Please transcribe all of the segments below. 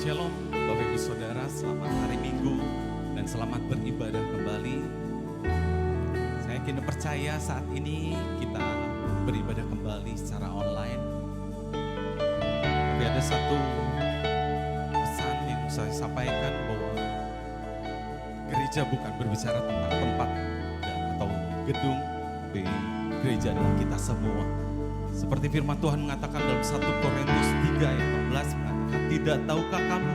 Shalom Bapak Ibu Saudara, selamat hari Minggu dan selamat beribadah kembali. Saya yakin dan percaya saat ini kita beribadah kembali secara online. Tapi ada satu pesan yang saya sampaikan bahwa gereja bukan berbicara tentang tempat atau gedung, tapi gereja adalah kita semua. Seperti firman Tuhan mengatakan dalam 1 Korintus 3 ayat 16 mengatakan, tidak tahukah kamu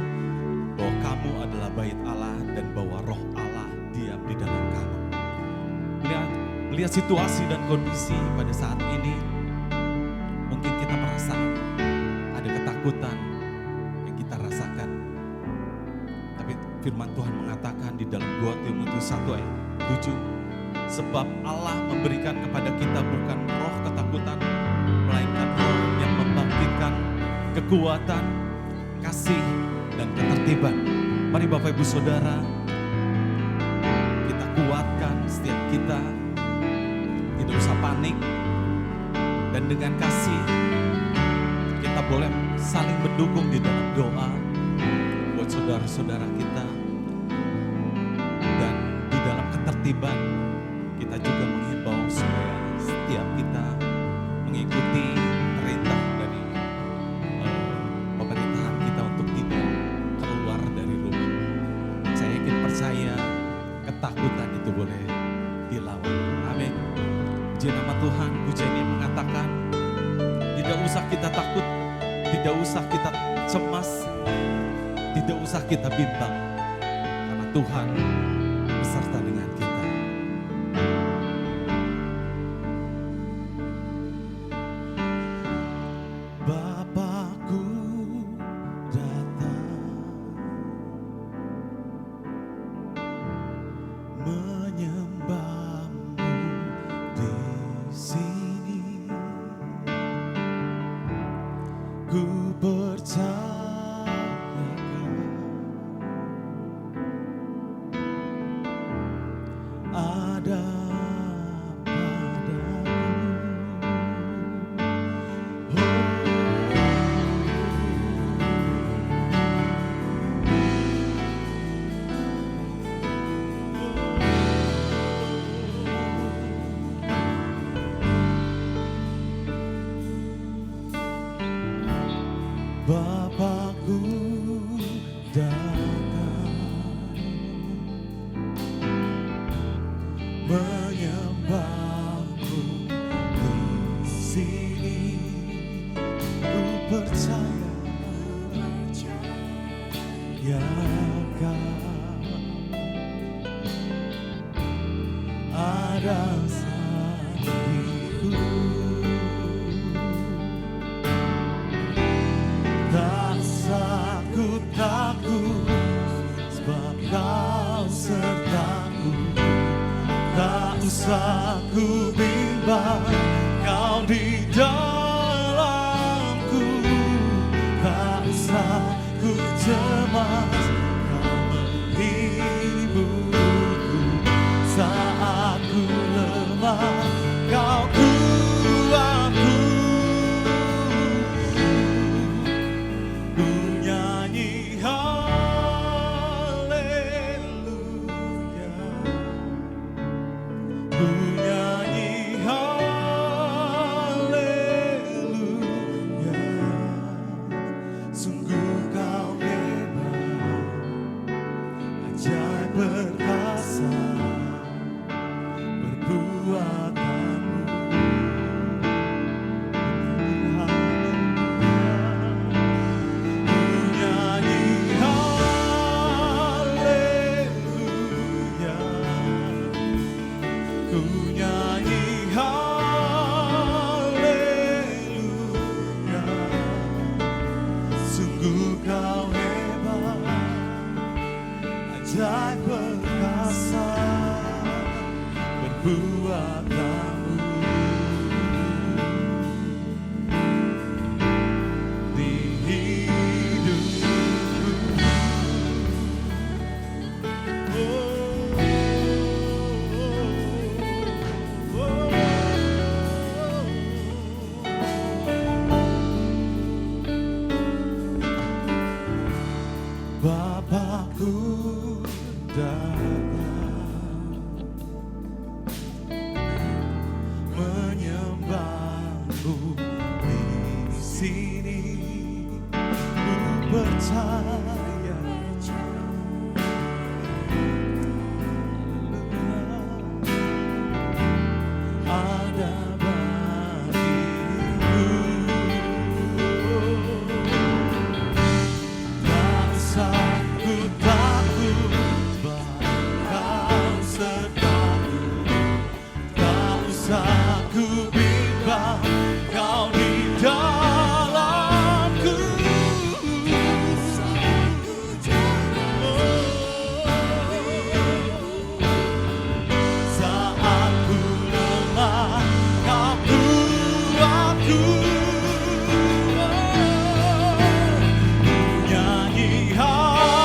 bahwa kamu adalah bait Allah dan bahwa roh Allah diam di dalam kamu. Melihat situasi dan kondisi pada saat ini, mungkin kita merasa ada ketakutan yang kita rasakan. Tapi firman Tuhan mengatakan di dalam 2 Timotius 1 ayat 7, sebab Allah memberikan kepada kita bukan roh ketakutan, melainkan roh yang membangkitkan kekuatan, kasih, dan ketertiban. Mari Bapak Ibu Saudara, kita kuatkan setiap kita, tidak usah panik, dan dengan kasih kita boleh saling mendukung di dalam doa buat saudara-saudara kita. Dan di dalam ketertiban kita juga menghimbau supaya setiap kita mengikuti perintah dari pemerintahan kita untuk tidak keluar dari rumah. Saya yakin percaya ketakutan itu boleh dilawan. Amin. Puji nama Tuhan. Pujian ini mengatakan tidak usah kita takut, tidak usah kita cemas, tidak usah kita bimbang, karena Tuhan beserta dengan kita. Bapakku datang menyembahmu di sini. Ku percaya ya kan ada saksiku. Takut sebab kau sertaku, tak usah ku bimbang, kau di dalamku, tak usah ku cemas, kau menghiburku saat ku lemah, kau kuatku. Bapakku datang menyembahmu di sini. Ku percaya ada bagiku. Tak usah ku takut, Kau sertaku. Tak usah ku bimbang, Kau di dalamku. Saat ku lemah, Kau kuatku. Nyanyi haleluya,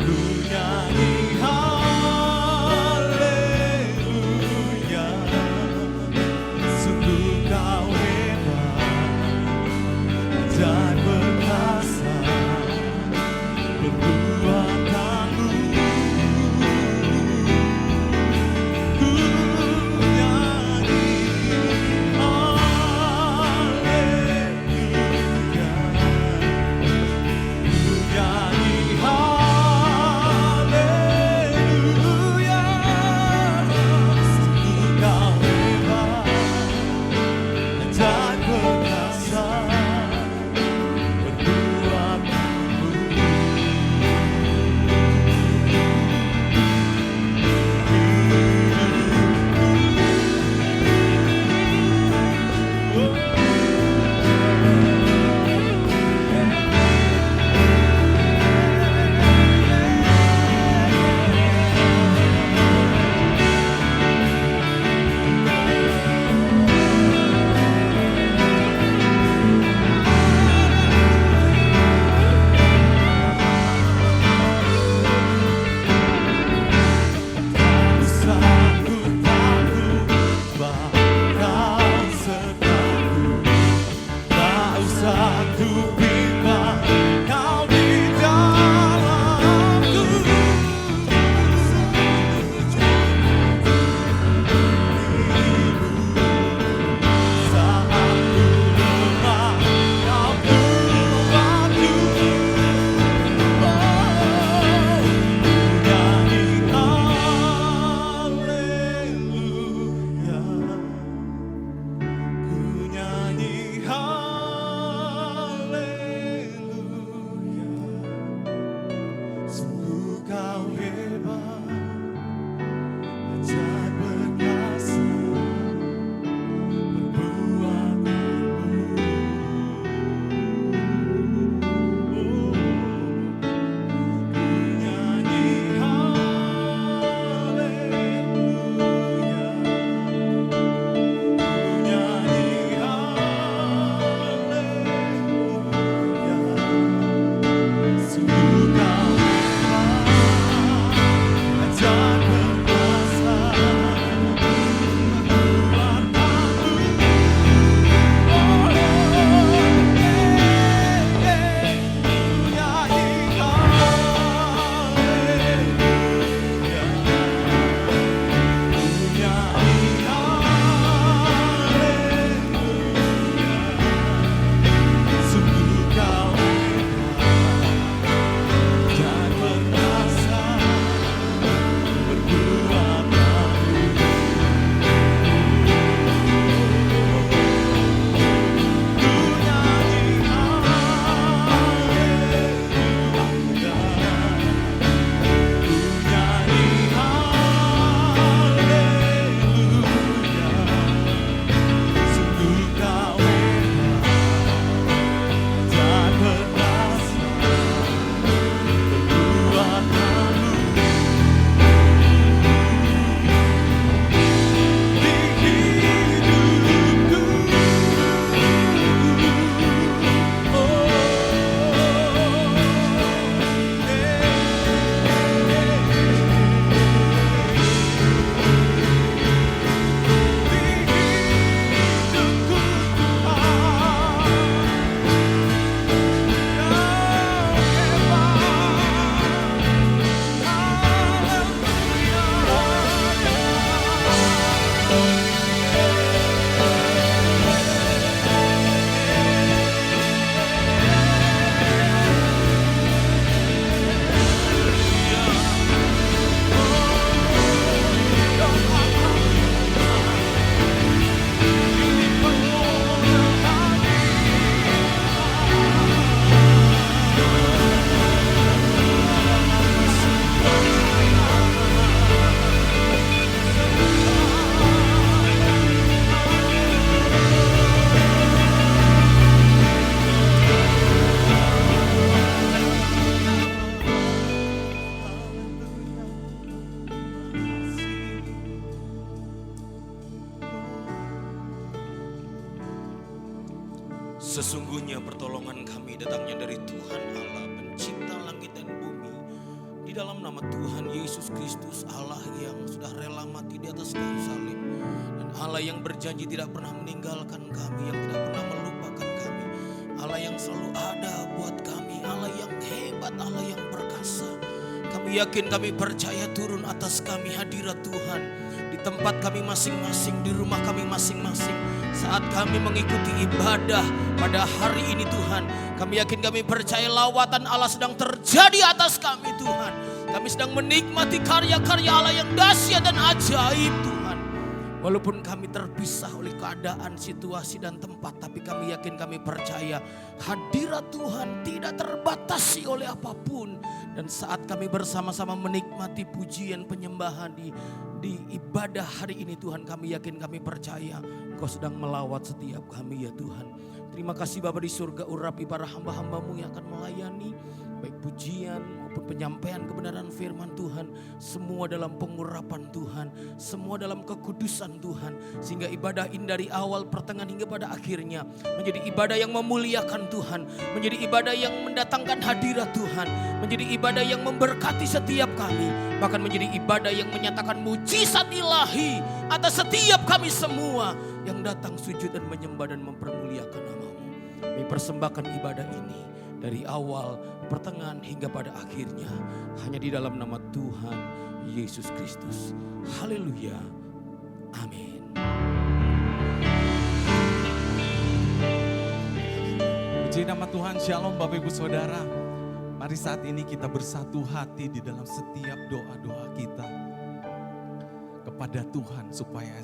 ku nyanyi haleluya. Sungguh Kau hebat dan perkasa perbuatanmu. Ku nyanyi haleluya, ku nyanyi haleluya. Sungguh Kau hebat dan perkasa Ku nyanyi haleluya. Sesungguhnya pertolongan kami datangnya dari Tuhan Allah, pencipta langit dan bumi. Di dalam nama Tuhan Yesus Kristus, Allah yang sudah rela mati di atas kayu salib, dan Allah yang berjanji tidak pernah meninggalkan kami, yang tidak pernah melupakan kami, Allah yang selalu ada buat kami, Allah yang hebat, Allah yang perkasa. Kami yakin, kami percaya turun atas kami hadirat Tuhan di tempat kami masing-masing, di rumah kami masing-masing. Saat kami mengikuti ibadah pada hari ini Tuhan, kami yakin, kami percaya lawatan Allah sedang terjadi atas kami Tuhan. Kami sedang menikmati karya-karya Allah yang dahsyat dan ajaib Tuhan. Walaupun kami terpisah oleh keadaan, situasi dan tempat, tapi kami yakin, kami percaya hadirat Tuhan tidak terbatasi oleh apapun. Dan saat kami bersama-sama menikmati pujian penyembahan di ibadah hari ini Tuhan, kami yakin, kami percaya Engkau sedang melawat setiap kami ya Tuhan. Terima kasih Bapa di surga, urapi para hamba-hambamu yang akan melayani baik pujian maupun penyampaian kebenaran firman Tuhan. Semua dalam pengurapan Tuhan, semua dalam kekudusan Tuhan. Sehingga ibadah ini dari awal, pertengahan hingga pada akhirnya menjadi ibadah yang memuliakan Tuhan. Menjadi ibadah yang mendatangkan hadirat Tuhan. Menjadi ibadah yang memberkati setiap kami. Bahkan menjadi ibadah yang menyatakan mujizat ilahi atas setiap kami semua yang datang sujud dan menyembah dan mempermuliakan nama-Mu. Kami persembahkan ibadah ini dari awal, pertengahan hingga pada akhirnya hanya di dalam nama Tuhan Yesus Kristus. Haleluya. Amin. Puji nama Tuhan. Shalom Bapak Ibu Saudara. Mari saat ini kita bersatu hati di dalam setiap doa-doa kita kepada Tuhan supaya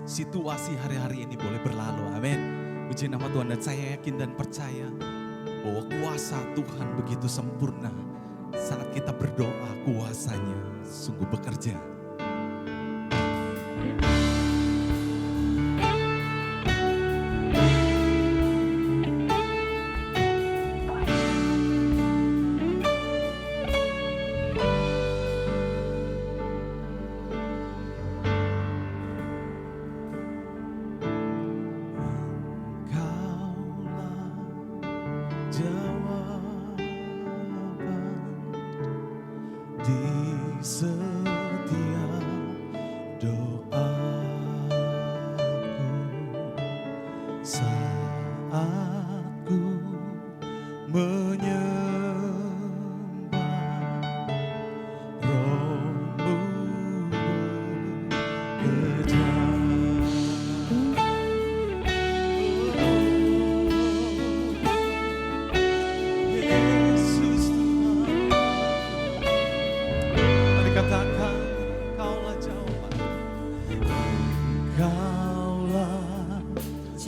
situasi hari-hari ini boleh berlalu. Amin. Puji nama Tuhan, dan saya yakin dan percaya bahwa kuasa Tuhan begitu sempurna. Saat kita berdoa, kuasanya sungguh bekerja.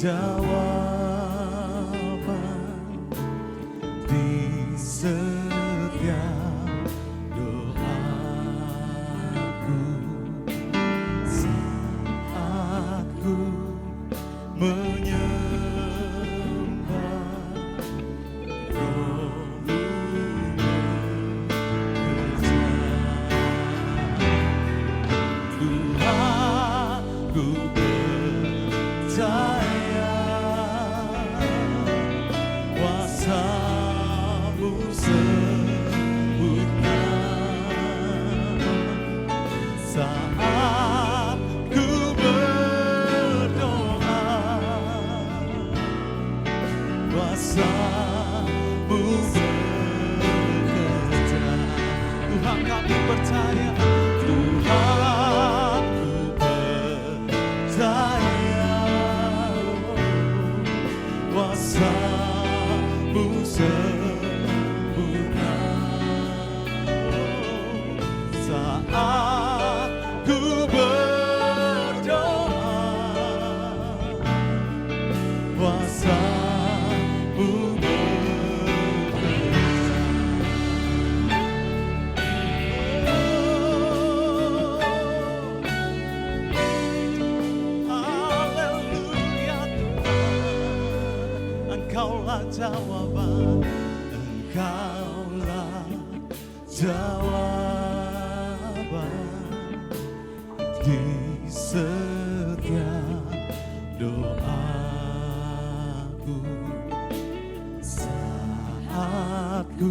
Jawaban, Engkaulah jawaban di setiap doaku. Aku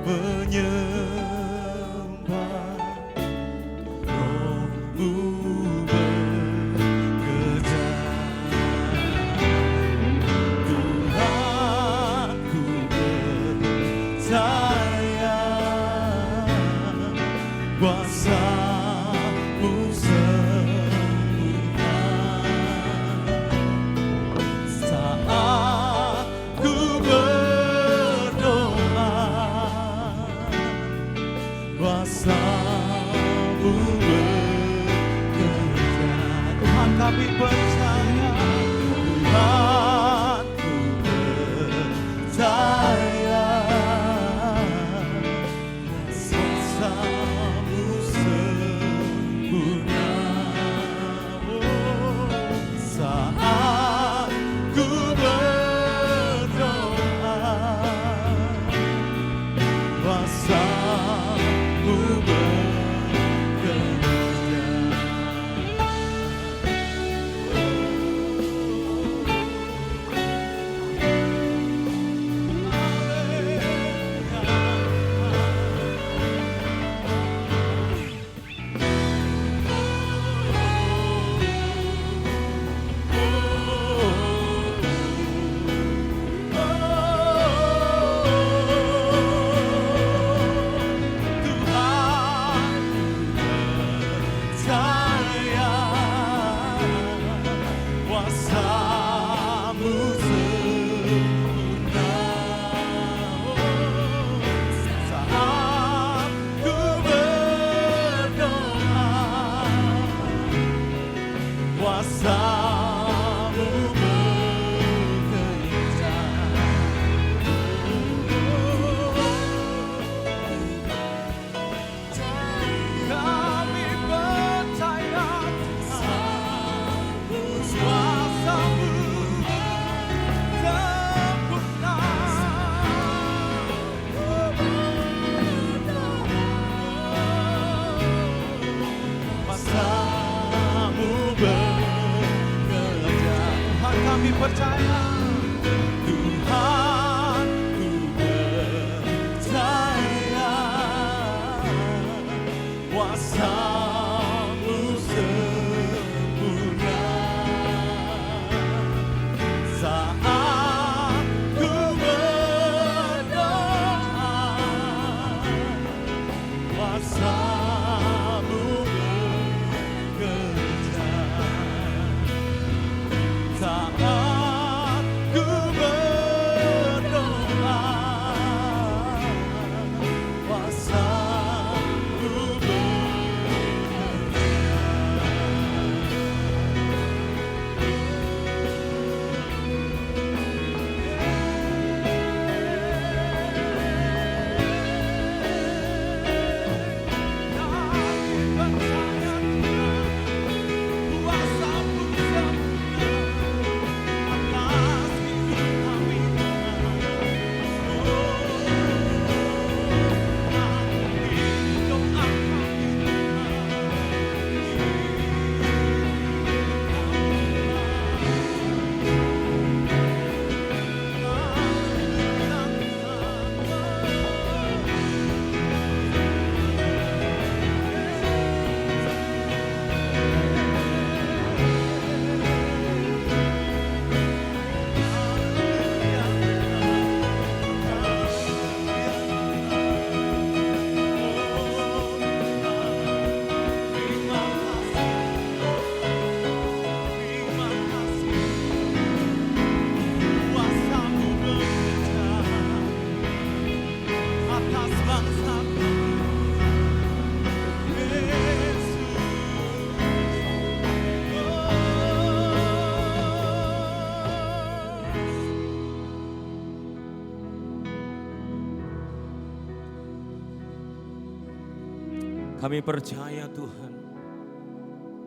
menyembah Roh-Mu bekerja. Tuhan, ku percaya kuasa-Mu sempurna. Saat ku berdoa, kuasa-Mu bekerja. Tuhan, kami percaya. Tuhan, ku percaya kuasa-Mu sempurna. Oh, saat ku berdoa, kuasa-Mu bekerja. Kami percaya, Tuhan, ku percaya kuasa-Mu sempurna. Saat ku berdoa, kuasa-Mu bekerja. Saat ku berdoa, kuasa-Mu bekerja. Kami percaya Tuhan,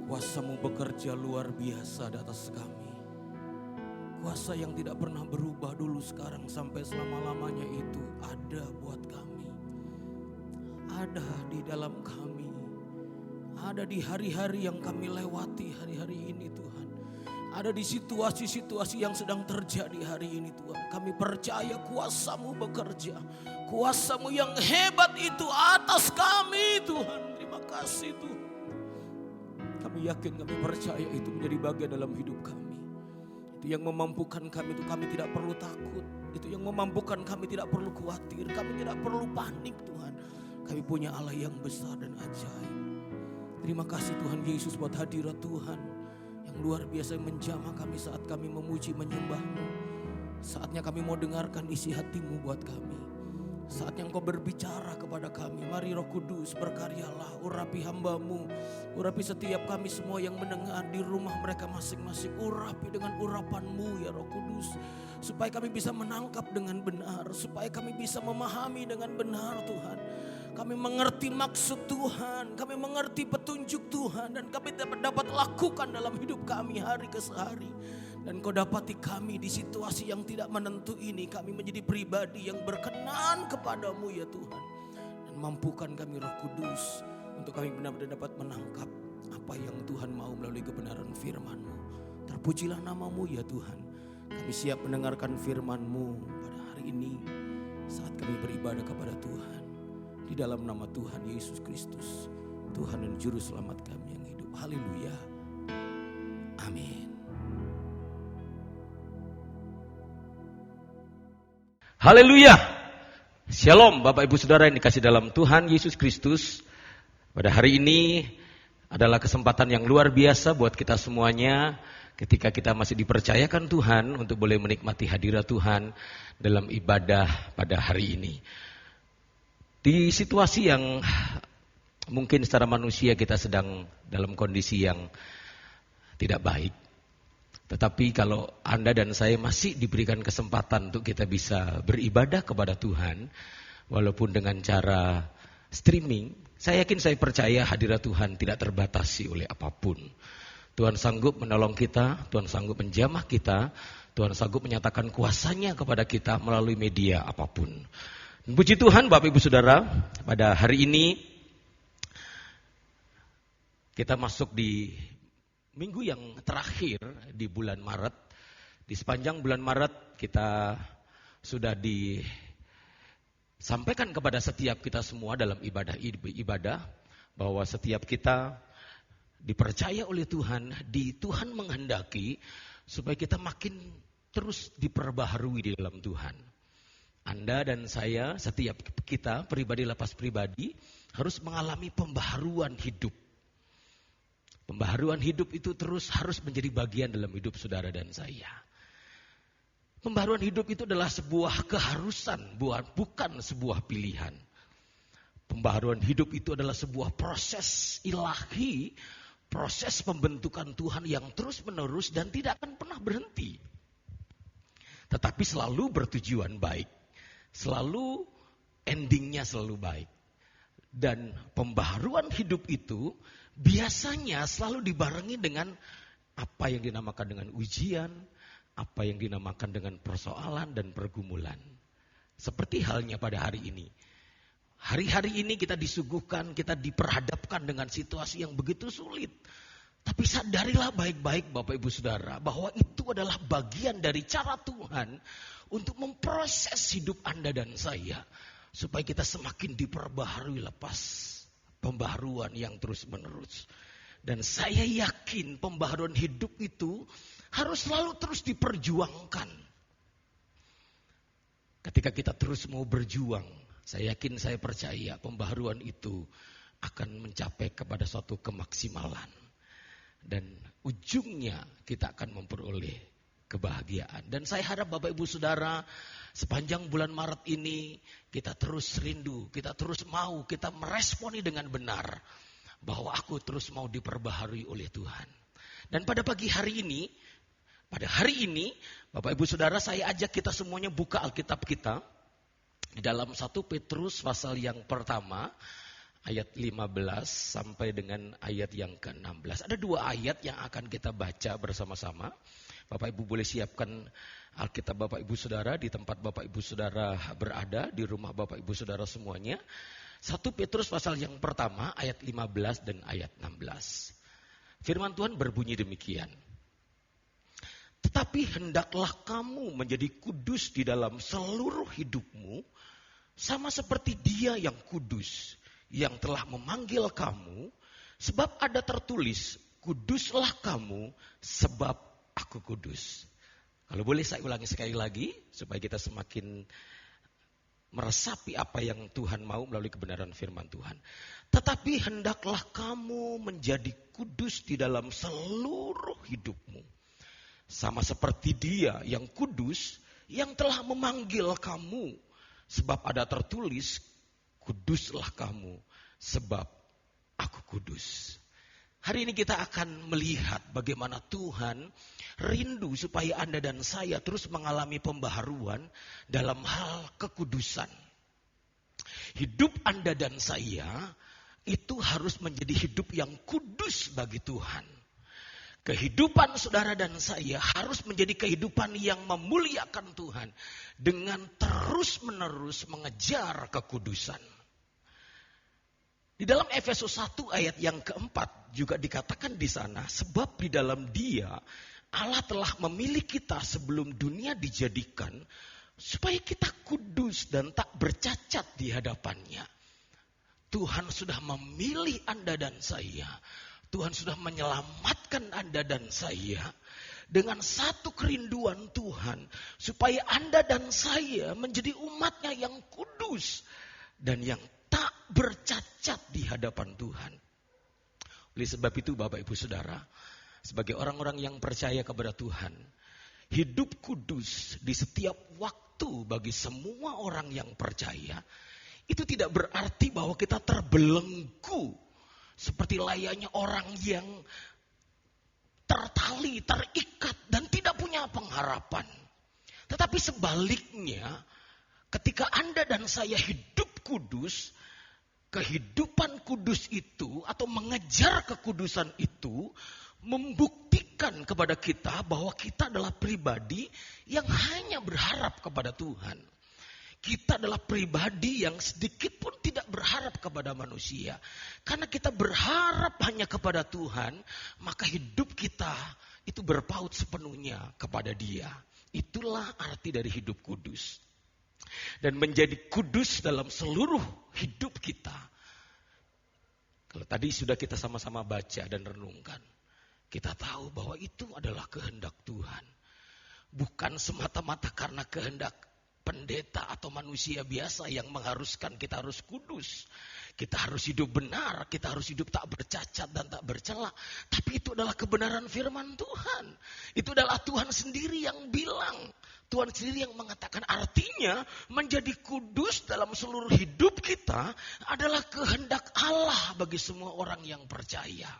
kuasa-Mu bekerja luar biasa di atas kami. Kuasa yang tidak pernah berubah dulu, sekarang, sampai selama-lamanya itu ada buat kami. Ada di dalam kami. Ada di hari-hari yang kami lewati hari-hari ini Tuhan. ada di situasi-situasi yang sedang terjadi hari ini Tuhan. Kami percaya kuasa-Mu bekerja. Kuasa-Mu yang hebat itu atas kami Tuhan. Terima kasih Tuhan. Kami yakin, kami percaya itu menjadi bagian dalam hidup kami. Itu yang memampukan kami, itu kami tidak perlu takut. Itu yang memampukan kami tidak perlu khawatir. Kami tidak perlu panik Tuhan. Kami punya Allah yang besar dan ajaib. Terima kasih Tuhan Yesus buat hadirat Tuhan yang luar biasa yang menjamah kami saat kami memuji menyembah-Mu. Saatnya kami mau dengarkan isi hati-Mu buat kami. Saatnya Engkau berbicara kepada kami. Mari Roh Kudus berkaryalah, urapi hamba-Mu, urapi setiap kami semua yang mendengar di rumah mereka masing-masing. Urapi dengan urapan-Mu ya Roh Kudus, supaya kami bisa menangkap dengan benar, supaya kami bisa memahami dengan benar Tuhan. Kami mengerti maksud Tuhan, kami mengerti petunjuk Tuhan, dan kami dapat lakukan dalam hidup kami hari ke hari. Dan Kau dapati kami di situasi yang tidak menentu ini, kami menjadi pribadi yang berkenan kepadamu ya Tuhan. Dan mampukan kami Roh Kudus untuk kami benar-benar dapat menangkap apa yang Tuhan mau melalui kebenaran firman-Mu. Terpujilah nama-Mu ya Tuhan. Kami siap mendengarkan firman-Mu pada hari ini saat kami beribadah kepada Tuhan. Di dalam nama Tuhan Yesus Kristus, Tuhan dan Juru Selamat kami yang hidup. Haleluya. Amin. Haleluya. Shalom Bapak Ibu Saudara yang dikasih dalam Tuhan Yesus Kristus. Pada hari ini adalah kesempatan yang luar biasa buat kita semuanya ketika kita masih dipercayakan Tuhan untuk boleh menikmati hadirat Tuhan dalam ibadah pada hari ini. Di situasi yang mungkin secara manusia kita sedang dalam kondisi yang tidak baik. Tetapi kalau Anda dan saya masih diberikan kesempatan untuk kita bisa beribadah kepada Tuhan, walaupun dengan cara streaming, saya yakin, saya percaya hadirat Tuhan tidak terbatasi oleh apapun. Tuhan sanggup menolong kita, Tuhan sanggup menjamah kita, Tuhan sanggup menyatakan kuasa-Nya kepada kita melalui media apapun. Puji Tuhan Bapak Ibu Saudara, pada hari ini kita masuk di minggu yang terakhir di bulan Maret. Di sepanjang bulan Maret kita sudah disampaikan kepada setiap kita semua dalam ibadah bahwa setiap kita dipercaya oleh Tuhan, Tuhan menghendaki supaya kita makin terus diperbaharui di dalam Tuhan. Anda dan saya, setiap kita pribadi lepas pribadi harus mengalami pembaharuan hidup. Pembaharuan hidup itu terus harus menjadi bagian dalam hidup saudara dan saya. Pembaharuan hidup itu adalah sebuah keharusan, bukan sebuah pilihan. Pembaharuan hidup itu adalah sebuah proses ilahi, proses pembentukan Tuhan yang terus menerus dan tidak akan pernah berhenti. Tetapi selalu bertujuan baik. Selalu endingnya selalu baik. Dan pembaharuan hidup itu biasanya selalu dibarengi dengan apa yang dinamakan dengan ujian, apa yang dinamakan dengan persoalan dan pergumulan. Seperti halnya pada hari ini. Hari-hari ini kita disuguhkan, kita diperhadapkan dengan situasi yang begitu sulit. Tapi sadarilah baik-baik Bapak Ibu Saudara bahwa itu adalah bagian dari cara Tuhan untuk memproses hidup Anda dan saya. Supaya kita semakin diperbaharui lepas pembaharuan yang terus menerus. Dan saya yakin pembaharuan hidup itu harus selalu terus diperjuangkan. Ketika kita terus mau berjuang, saya yakin, saya percaya pembaharuan itu akan mencapai kepada suatu kemaksimalan. Dan ujungnya kita akan memperoleh kebahagiaan. Dan saya harap Bapak Ibu Saudara, sepanjang bulan Maret ini kita terus rindu, kita terus mau, kita meresponi dengan benar bahwa aku terus mau diperbaharui oleh Tuhan. Dan pada pagi hari ini, pada hari ini Bapak Ibu Saudara, saya ajak kita semuanya buka Alkitab kita di dalam 1 Petrus pasal yang pertama ayat 15 sampai dengan ayat yang ke-16. Ada 2 ayat yang akan kita baca bersama-sama. Bapak Ibu boleh siapkan Alkitab Bapak Ibu Saudara di tempat Bapak Ibu Saudara berada, di rumah Bapak Ibu Saudara semuanya. 1 Petrus pasal yang pertama ayat 15 dan ayat 16. Firman Tuhan berbunyi demikian. Tetapi hendaklah kamu menjadi kudus di dalam seluruh hidupmu, sama seperti Dia yang kudus, yang telah memanggil kamu. Sebab ada tertulis, kuduslah kamu sebab aku kudus. Kalau boleh saya ulangi sekali lagi, supaya kita semakin meresapi apa yang Tuhan mau melalui kebenaran firman Tuhan. Tetapi hendaklah kamu menjadi kudus di dalam seluruh hidupmu. Sama seperti Dia yang kudus, yang telah memanggil kamu. Sebab ada tertulis, kuduslah kamu, sebab aku kudus. Hari ini kita akan melihat bagaimana Tuhan rindu supaya Anda dan saya terus mengalami pembaharuan dalam hal kekudusan. Hidup Anda dan saya itu harus menjadi hidup yang kudus bagi Tuhan. Kehidupan saudara dan saya harus menjadi kehidupan yang memuliakan Tuhan dengan terus-menerus mengejar kekudusan. Di dalam Efesus 1 ayat yang keempat juga dikatakan di sana, sebab di dalam Dia Allah telah memilih kita sebelum dunia dijadikan supaya kita kudus dan tak bercacat di hadapannya. Tuhan sudah memilih Anda dan saya. Tuhan sudah menyelamatkan Anda dan saya dengan satu kerinduan Tuhan. Supaya Anda dan saya menjadi umatnya yang kudus dan yang tak bercacat di hadapan Tuhan. Oleh sebab itu Bapak Ibu Saudara, sebagai orang-orang yang percaya kepada Tuhan, hidup kudus di setiap waktu bagi semua orang yang percaya, itu tidak berarti bahwa kita terbelenggu seperti layaknya orang yang tertali, terikat dan tidak punya pengharapan. Tetapi sebaliknya, ketika Anda dan saya hidup kudus, kehidupan kudus itu atau mengejar kekudusan itu membuktikan kepada kita bahwa kita adalah pribadi yang hanya berharap kepada Tuhan. Kita adalah pribadi yang sedikit pun tidak berharap kepada manusia. Karena kita berharap hanya kepada Tuhan, maka hidup kita itu berpaut sepenuhnya kepada Dia. Itulah arti dari hidup kudus. Dan menjadi kudus dalam seluruh hidup kita. Kalau tadi sudah kita sama-sama baca dan renungkan, kita tahu bahwa itu adalah kehendak Tuhan. Bukan semata-mata karena kehendak pendeta atau manusia biasa yang mengharuskan kita harus kudus. Kita harus hidup benar, kita harus hidup tak bercacat dan tak bercela. Tapi itu adalah kebenaran firman Tuhan. Itu adalah Tuhan sendiri yang bilang. Tuhan sendiri yang mengatakan, artinya menjadi kudus dalam seluruh hidup kita adalah kehendak Allah bagi semua orang yang percaya.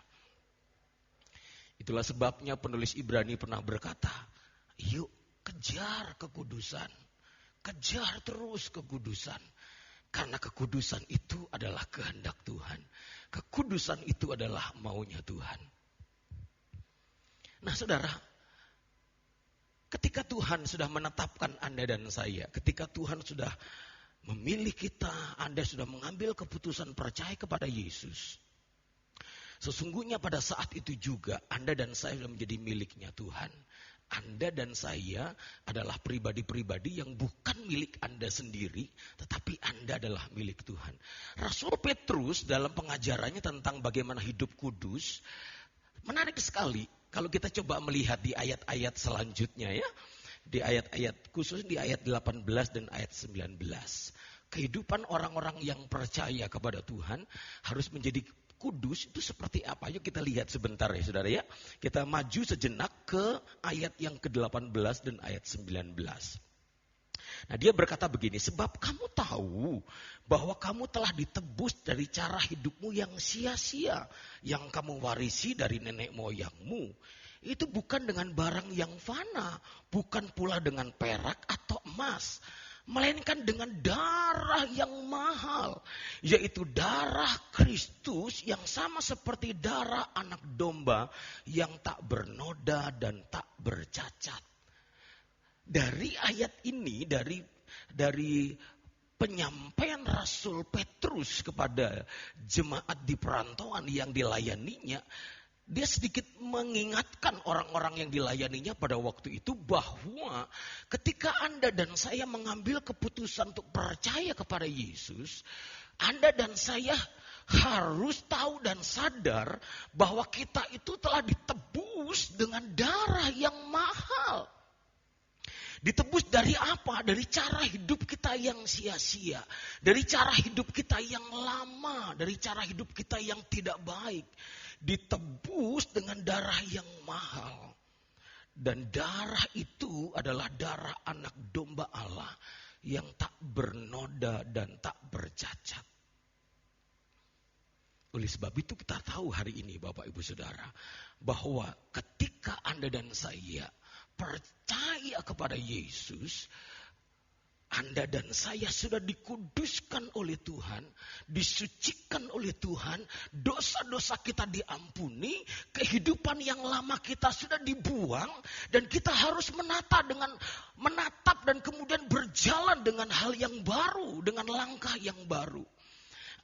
Itulah sebabnya penulis Ibrani pernah berkata, yuk kejar kekudusan. Kejar terus kekudusan. Karena kekudusan itu adalah kehendak Tuhan. Kekudusan itu adalah maunya Tuhan. Nah saudara, ketika Tuhan sudah menetapkan Anda dan saya, ketika Tuhan sudah memilih kita, Anda sudah mengambil keputusan percaya kepada Yesus. Sesungguhnya pada saat itu juga Anda dan saya sudah menjadi miliknya Tuhan. Anda dan saya adalah pribadi-pribadi yang bukan milik Anda sendiri, tetapi Anda adalah milik Tuhan. Rasul Petrus dalam pengajarannya tentang bagaimana hidup kudus, menarik sekali kalau kita coba melihat di ayat-ayat selanjutnya ya. Di ayat-ayat khusus di ayat 18 dan ayat 19. Kehidupan orang-orang yang percaya kepada Tuhan harus menjadi kudus itu seperti apa? Yuk kita lihat sebentar ya saudara ya. Kita maju sejenak ke ayat yang ke-18 dan ayat 19. Nah dia berkata begini, sebab kamu tahu bahwa kamu telah ditebus dari cara hidupmu yang sia-sia. Yang kamu warisi dari nenek moyangmu. Itu bukan dengan barang yang fana, bukan pula dengan perak atau emas. Melainkan dengan darah yang mahal, yaitu darah Kristus yang sama seperti darah anak domba yang tak bernoda dan tak bercacat. Dari ayat ini, dari penyampaian Rasul Petrus kepada jemaat di perantauan yang dilayaninya, dia sedikit mengingatkan orang-orang yang dilayaninya pada waktu itu bahwa ketika Anda dan saya mengambil keputusan untuk percaya kepada Yesus, Anda dan saya harus tahu dan sadar bahwa kita itu telah ditebus dengan darah yang mahal. Ditebus dari apa? Dari cara hidup kita yang sia-sia. Dari cara hidup kita yang lama. Dari cara hidup kita yang tidak baik. Ditebus dengan darah yang mahal. Dan darah itu adalah darah anak domba Allah yang tak bernoda dan tak bercacat. Oleh sebab itu kita tahu hari ini Bapak Ibu Saudara, bahwa ketika Anda dan saya percaya kepada Yesus, Anda dan saya sudah dikuduskan oleh Tuhan, disucikan oleh Tuhan, dosa-dosa kita diampuni, kehidupan yang lama kita sudah dibuang, dan kita harus menatap dan kemudian berjalan dengan hal yang baru, dengan langkah yang baru.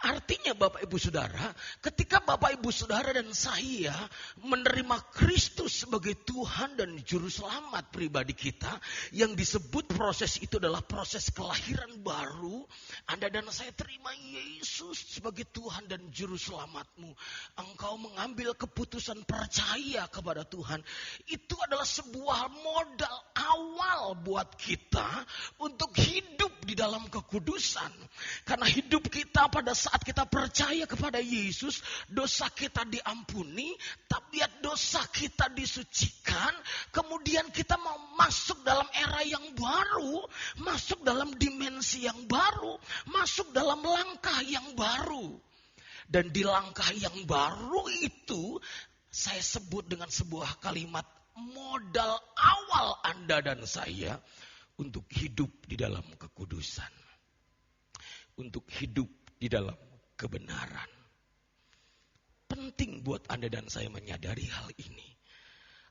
Artinya Bapak Ibu Saudara, ketika Bapak Ibu Saudara dan saya menerima Kristus sebagai Tuhan dan Juru Selamat pribadi kita, yang disebut proses itu adalah proses kelahiran baru. Anda dan saya terima Yesus sebagai Tuhan dan Juru Selamatmu. Engkau mengambil keputusan percaya kepada Tuhan. Itu adalah sebuah modal awal buat kita untuk hidup di dalam kekudusan. Karena hidup kita pada saat kita percaya kepada Yesus, dosa kita diampuni, tabiat dosa kita disucikan, kemudian kita mau masuk dalam era yang baru, masuk dalam dimensi yang baru, masuk dalam langkah yang baru. Dan di langkah yang baru itu, saya sebut dengan sebuah kalimat modal awal Anda dan saya untuk hidup di dalam kekudusan. Untuk hidup di dalam kebenaran. Penting buat Anda dan saya menyadari hal ini.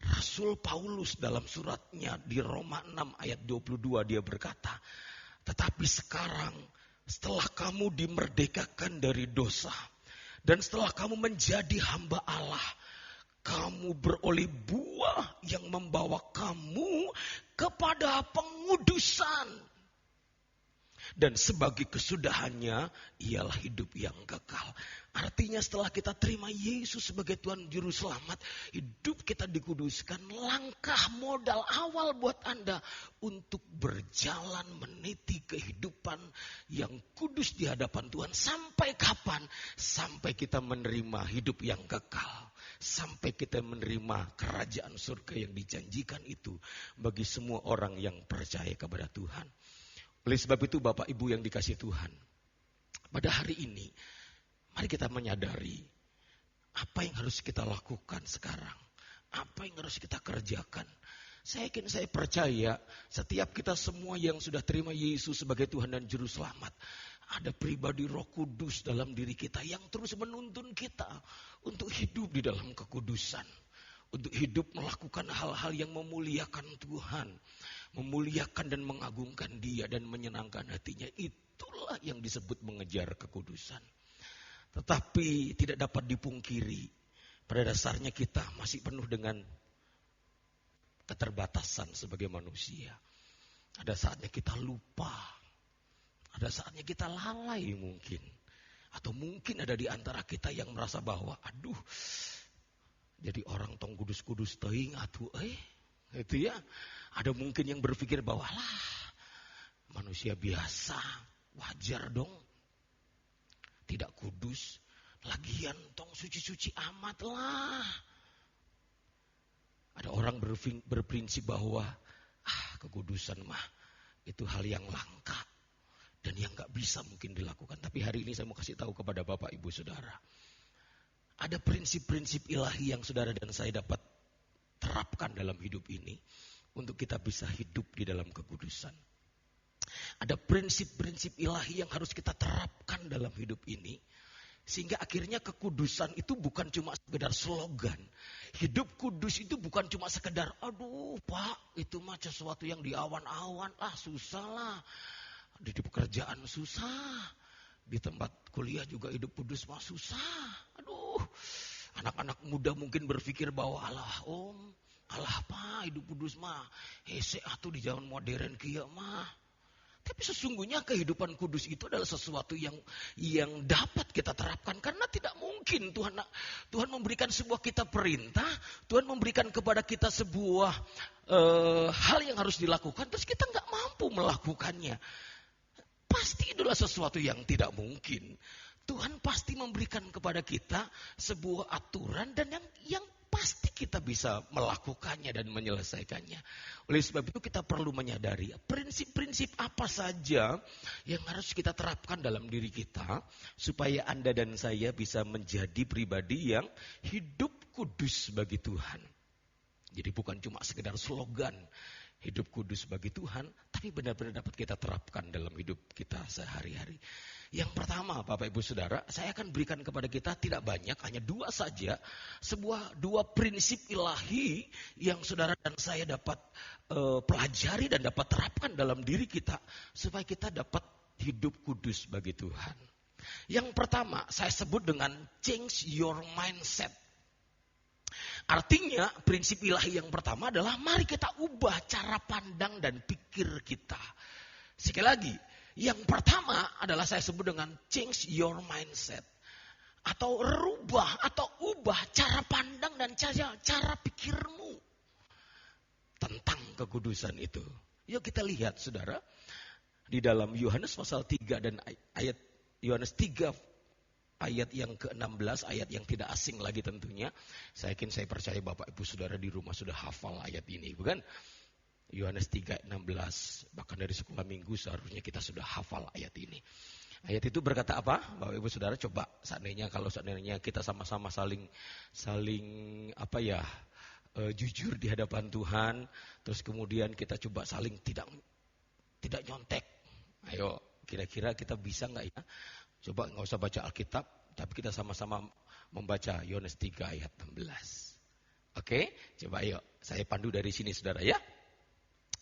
Rasul Paulus dalam suratnya di Roma 6 ayat 22 dia berkata, tetapi sekarang setelah kamu dimerdekakan dari dosa dan setelah kamu menjadi hamba Allah, kamu beroleh buah yang membawa kamu kepada pengudusan. Dan sebagai kesudahannya ialah hidup yang kekal. Artinya setelah kita terima Yesus sebagai Tuhan Juru Selamat, hidup kita dikuduskan. Langkah modal awal buat Anda untuk berjalan meniti kehidupan yang kudus di hadapan Tuhan. Sampai kapan? Sampai kita menerima hidup yang kekal. Sampai kita menerima kerajaan surga yang dijanjikan itu bagi semua orang yang percaya kepada Tuhan. Oleh sebab itu Bapak Ibu yang dikasihi Tuhan, pada hari ini mari kita menyadari apa yang harus kita lakukan sekarang, apa yang harus kita kerjakan. Saya percaya setiap kita semua yang sudah terima Yesus sebagai Tuhan dan Juru Selamat, ada pribadi Roh Kudus dalam diri kita yang terus menuntun kita untuk hidup di dalam kekudusan. Untuk hidup melakukan hal-hal yang memuliakan Tuhan. Memuliakan dan mengagungkan Dia dan menyenangkan hatinya. Itulah yang disebut mengejar kekudusan. Tetapi tidak dapat dipungkiri. Pada dasarnya kita masih penuh dengan keterbatasan sebagai manusia. Ada saatnya kita lupa. Ada saatnya kita lalai mungkin. Atau mungkin ada di antara kita yang merasa bahwa aduh, jadi orang tong kudus-kudus teuing atuh gitu ya. Ada mungkin yang berpikir bahwa lah manusia biasa, wajar dong. Tidak kudus, lagian tong suci-suci amat lah. Ada orang berprinsip bahwa kekudusan mah itu hal yang langka dan yang gak bisa mungkin dilakukan. Tapi hari ini saya mau kasih tahu kepada Bapak Ibu Saudara. Ada prinsip-prinsip ilahi yang saudara dan saya dapat terapkan dalam hidup ini untuk kita bisa hidup di dalam kekudusan. Ada prinsip-prinsip ilahi yang harus kita terapkan dalam hidup ini sehingga akhirnya kekudusan itu bukan cuma sekedar slogan. Hidup kudus itu bukan cuma sekedar aduh Pak, itu mah sesuatu yang di awan-awan, susah lah. Di pekerjaan susah. Di tempat kuliah juga hidup kudus mah susah. Aduh, Anak-anak muda mungkin berpikir bahwa Allah om, Allah apa hidup kudus mah. Hese atuh di zaman modern kieu mah. Tapi sesungguhnya kehidupan kudus itu adalah sesuatu yang dapat kita terapkan. Karena tidak mungkin Tuhan memberikan sebuah kita perintah. Tuhan memberikan kepada kita sebuah hal yang harus dilakukan. Terus kita nggak mampu melakukannya. Pasti itulah sesuatu yang tidak mungkin. Tuhan pasti memberikan kepada kita sebuah aturan dan yang pasti kita bisa melakukannya dan menyelesaikannya. Oleh sebab itu kita perlu menyadari prinsip-prinsip apa saja yang harus kita terapkan dalam diri kita supaya Anda dan saya bisa menjadi pribadi yang hidup kudus bagi Tuhan. Jadi bukan cuma sekedar slogan hidup kudus bagi Tuhan, tapi benar-benar dapat kita terapkan dalam hidup kita sehari-hari. Yang pertama, Bapak Ibu Saudara, saya akan berikan kepada kita tidak banyak, hanya 2 saja. Dua prinsip ilahi yang saudara dan saya dapat pelajari dan dapat terapkan dalam diri kita. Supaya kita dapat hidup kudus bagi Tuhan. Yang pertama, saya sebut dengan change your mindset. Artinya, prinsip ilahi yang pertama adalah mari kita ubah cara pandang dan pikir kita. Sekali lagi, yang pertama adalah saya sebut dengan change your mindset. Atau rubah atau ubah cara pandang dan cara pikirmu tentang kekudusan itu. Yuk kita lihat saudara. Di dalam Yohanes pasal 3 dan ayat Yohanes 3 ayat yang ke-16, ayat yang tidak asing lagi tentunya. Saya percaya Bapak Ibu Saudara di rumah sudah hafal ayat ini, bukan? Yohanes 3:16, bahkan dari sekolah minggu seharusnya kita sudah hafal ayat ini. Ayat itu berkata apa? Bapak Ibu Saudara coba seandainya kita sama-sama saling jujur di hadapan Tuhan, terus kemudian kita coba saling tidak nyontek. Ayo, kira-kira kita bisa nggak ya? Coba nggak usah baca Alkitab, tapi kita sama-sama membaca Yohanes 3 ayat 16. Oke, coba ayo saya pandu dari sini saudara ya.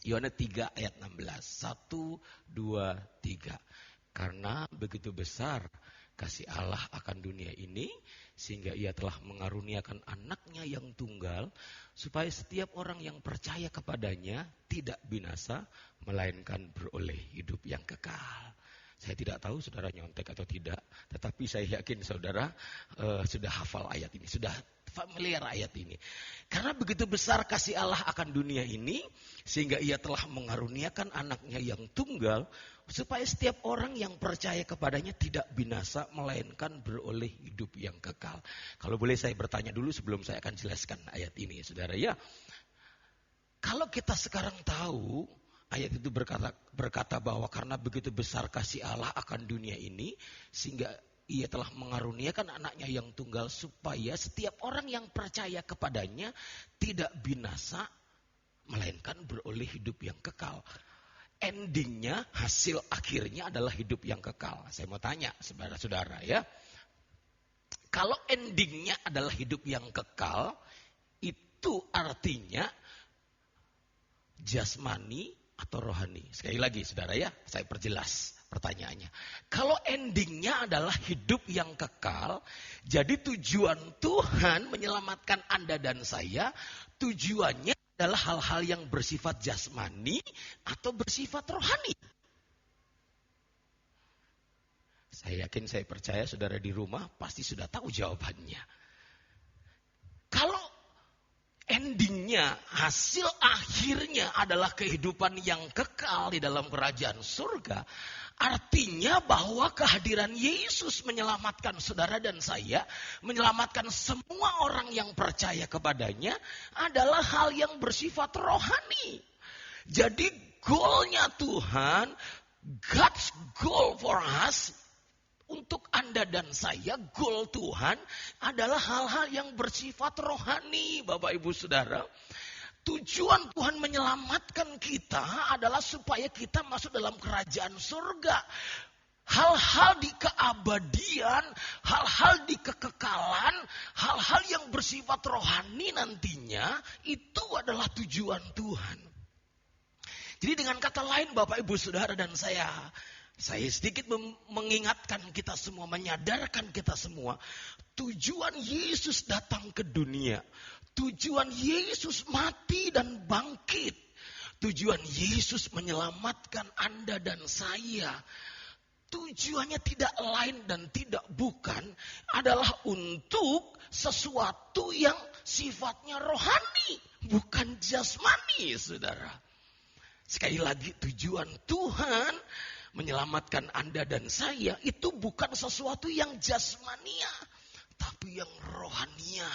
Yohanes 3 ayat 16. 1, 2, 3. Karena begitu besar kasih Allah akan dunia ini, sehingga ia telah mengaruniakan anaknya yang tunggal, supaya setiap orang yang percaya kepadanya tidak binasa, melainkan beroleh hidup yang kekal. Saya tidak tahu saudara nyontek atau tidak, tetapi saya yakin saudara sudah hafal ayat ini, sudah familiar ayat ini. Karena begitu besar kasih Allah akan dunia ini, sehingga ia telah mengaruniakan anaknya yang tunggal, supaya setiap orang yang percaya kepadanya tidak binasa, melainkan beroleh hidup yang kekal. Kalau boleh saya bertanya dulu sebelum saya akan jelaskan ayat ini, saudara ya. Kalau kita sekarang tahu, ayat itu berkata bahwa karena begitu besar kasih Allah akan dunia ini, sehingga ia telah mengaruniakan anaknya yang tunggal supaya setiap orang yang percaya kepadanya tidak binasa, melainkan beroleh hidup yang kekal. Endingnya, hasil akhirnya adalah hidup yang kekal. Saya mau tanya saudara-saudara ya. Kalau endingnya adalah hidup yang kekal, itu artinya jasmani atau rohani? Sekali lagi saudara ya, saya perjelas pertanyaannya. Kalau endingnya adalah hidup yang kekal, jadi tujuan Tuhan menyelamatkan Anda dan saya, tujuannya adalah hal-hal yang bersifat jasmani atau bersifat rohani. Saya yakin, saya percaya saudara di rumah pasti sudah tahu jawabannya. Kalau endingnya, hasil akhirnya adalah kehidupan yang kekal di dalam kerajaan surga, artinya bahwa kehadiran Yesus menyelamatkan saudara dan saya, menyelamatkan semua orang yang percaya kepadanya adalah hal yang bersifat rohani. Jadi goalnya Tuhan, God's goal for us, untuk Anda dan saya, goal Tuhan adalah hal-hal yang bersifat rohani, Bapak Ibu Saudara. Tujuan Tuhan menyelamatkan kita adalah supaya kita masuk dalam kerajaan surga. Hal-hal di keabadian, hal-hal di kekekalan, hal-hal yang bersifat rohani nantinya, itu adalah tujuan Tuhan. Jadi dengan kata lain Bapak Ibu Saudara dan saya Saya sedikit mengingatkan kita semua, menyadarkan kita semua. Tujuan Yesus datang ke dunia. Tujuan Yesus mati dan bangkit. Tujuan Yesus menyelamatkan Anda dan saya. Tujuannya tidak lain dan tidak bukan adalah untuk sesuatu yang sifatnya rohani. Bukan jasmani, saudara. Sekali lagi, tujuan Tuhan menyelamatkan Anda dan saya itu bukan sesuatu yang jasmania, tapi yang rohania.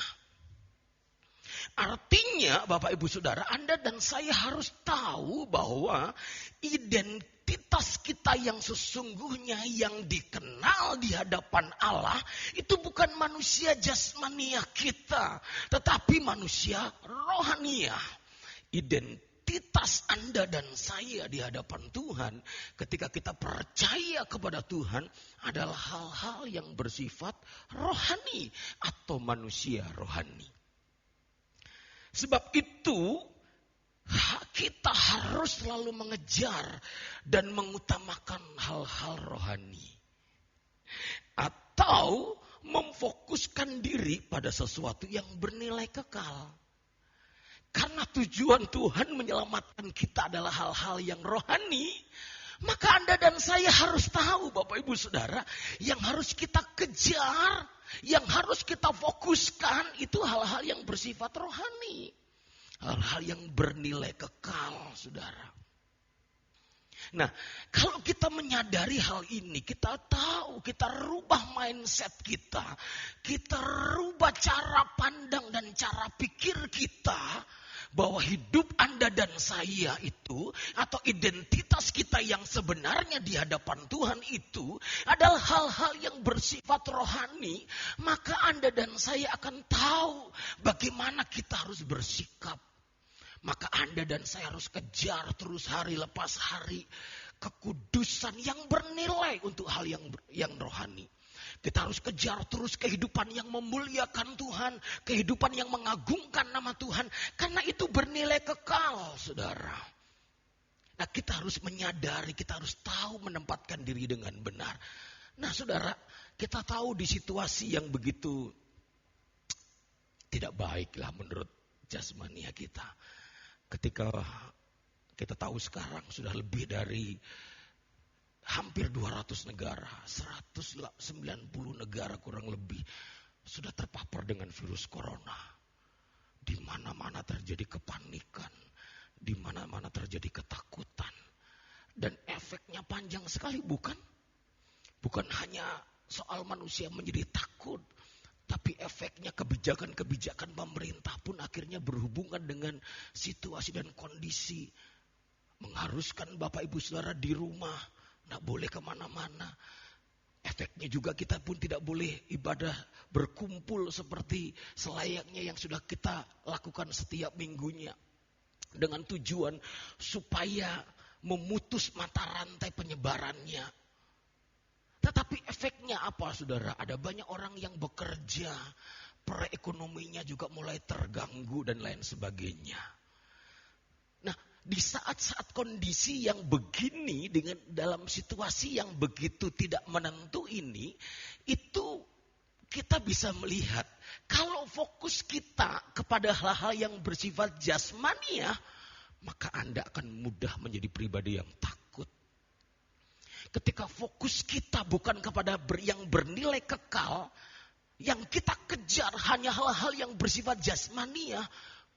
Artinya Bapak Ibu Saudara, Anda dan saya harus tahu bahwa identitas kita yang sesungguhnya yang dikenal di hadapan Allah itu bukan manusia jasmania kita, tetapi manusia rohania. Identitas Anda dan saya di hadapan Tuhan ketika kita percaya kepada Tuhan adalah hal-hal yang bersifat rohani atau manusia rohani. Sebab itu kita harus selalu mengejar dan mengutamakan hal-hal rohani. Atau memfokuskan diri pada sesuatu yang bernilai kekal. Karena tujuan Tuhan menyelamatkan kita adalah hal-hal yang rohani, maka Anda dan saya harus tahu Bapak Ibu Saudara, yang harus kita kejar, yang harus kita fokuskan itu hal-hal yang bersifat rohani. Hal-hal yang bernilai kekal, Saudara. Nah, kalau kita menyadari hal ini, kita tahu, kita rubah mindset kita rubah cara pandang dan cara pikir kita, bahwa hidup Anda dan saya itu, atau identitas kita yang sebenarnya di hadapan Tuhan itu, adalah hal-hal yang bersifat rohani, maka Anda dan saya akan tahu bagaimana kita harus bersikap. Maka Anda dan saya harus kejar terus hari lepas hari kekudusan yang bernilai untuk hal yang rohani. Kita harus kejar terus kehidupan yang memuliakan Tuhan, kehidupan yang mengagungkan nama Tuhan, karena itu bernilai kekal, Saudara. Nah, kita harus menyadari, kita harus tahu menempatkan diri dengan benar. Nah, Saudara, kita tahu di situasi yang begitu tidak baiklah menurut jasmania kita. Ketika kita tahu sekarang sudah lebih dari hampir 200 negara, 190 negara kurang lebih sudah terpapar dengan virus corona. Di mana-mana terjadi kepanikan, di mana-mana terjadi ketakutan. Dan efeknya panjang sekali, bukan? Bukan hanya soal manusia menjadi takut, tapi efeknya kebijakan-kebijakan pemerintah pun akhirnya berhubungan dengan situasi dan kondisi. Mengharuskan Bapak Ibu Saudara di rumah, tidak boleh kemana-mana. Efeknya juga kita pun tidak boleh ibadah berkumpul seperti selayaknya yang sudah kita lakukan setiap minggunya. Dengan tujuan supaya memutus mata rantai penyebarannya. Tetapi efeknya apa, Saudara? Ada banyak orang yang bekerja, perekonominya juga mulai terganggu dan lain sebagainya. Nah, di saat-saat kondisi yang begini, dengan dalam situasi yang begitu tidak menentu ini, itu kita bisa melihat kalau fokus kita kepada hal-hal yang bersifat jasmania, maka Anda akan mudah menjadi pribadi yang takut. Ketika fokus kita bukan kepada yang bernilai kekal, yang kita kejar hanya hal-hal yang bersifat jasmania,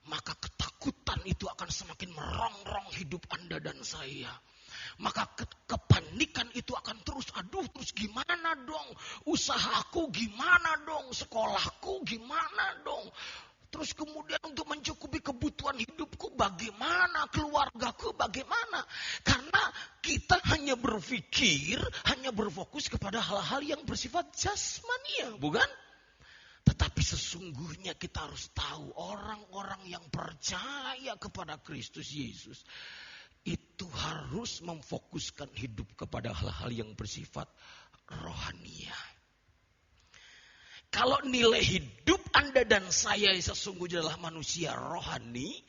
maka ketakutan itu akan semakin merongrong hidup Anda dan saya. Maka kepanikan itu akan terus gimana dong? Usahaku gimana dong? Sekolahku gimana dong? Terus kemudian untuk mencukupi kebutuhan hidupku bagaimana? Keluargaku bagaimana? Karena kita hanya berpikir, hanya berfokus kepada hal-hal yang bersifat jasmania, bukan? Tetapi sesungguhnya kita harus tahu orang-orang yang percaya kepada Kristus Yesus itu harus memfokuskan hidup kepada hal-hal yang bersifat rohania. Kalau nilai hidup Anda dan saya sesungguhnya adalah manusia rohani,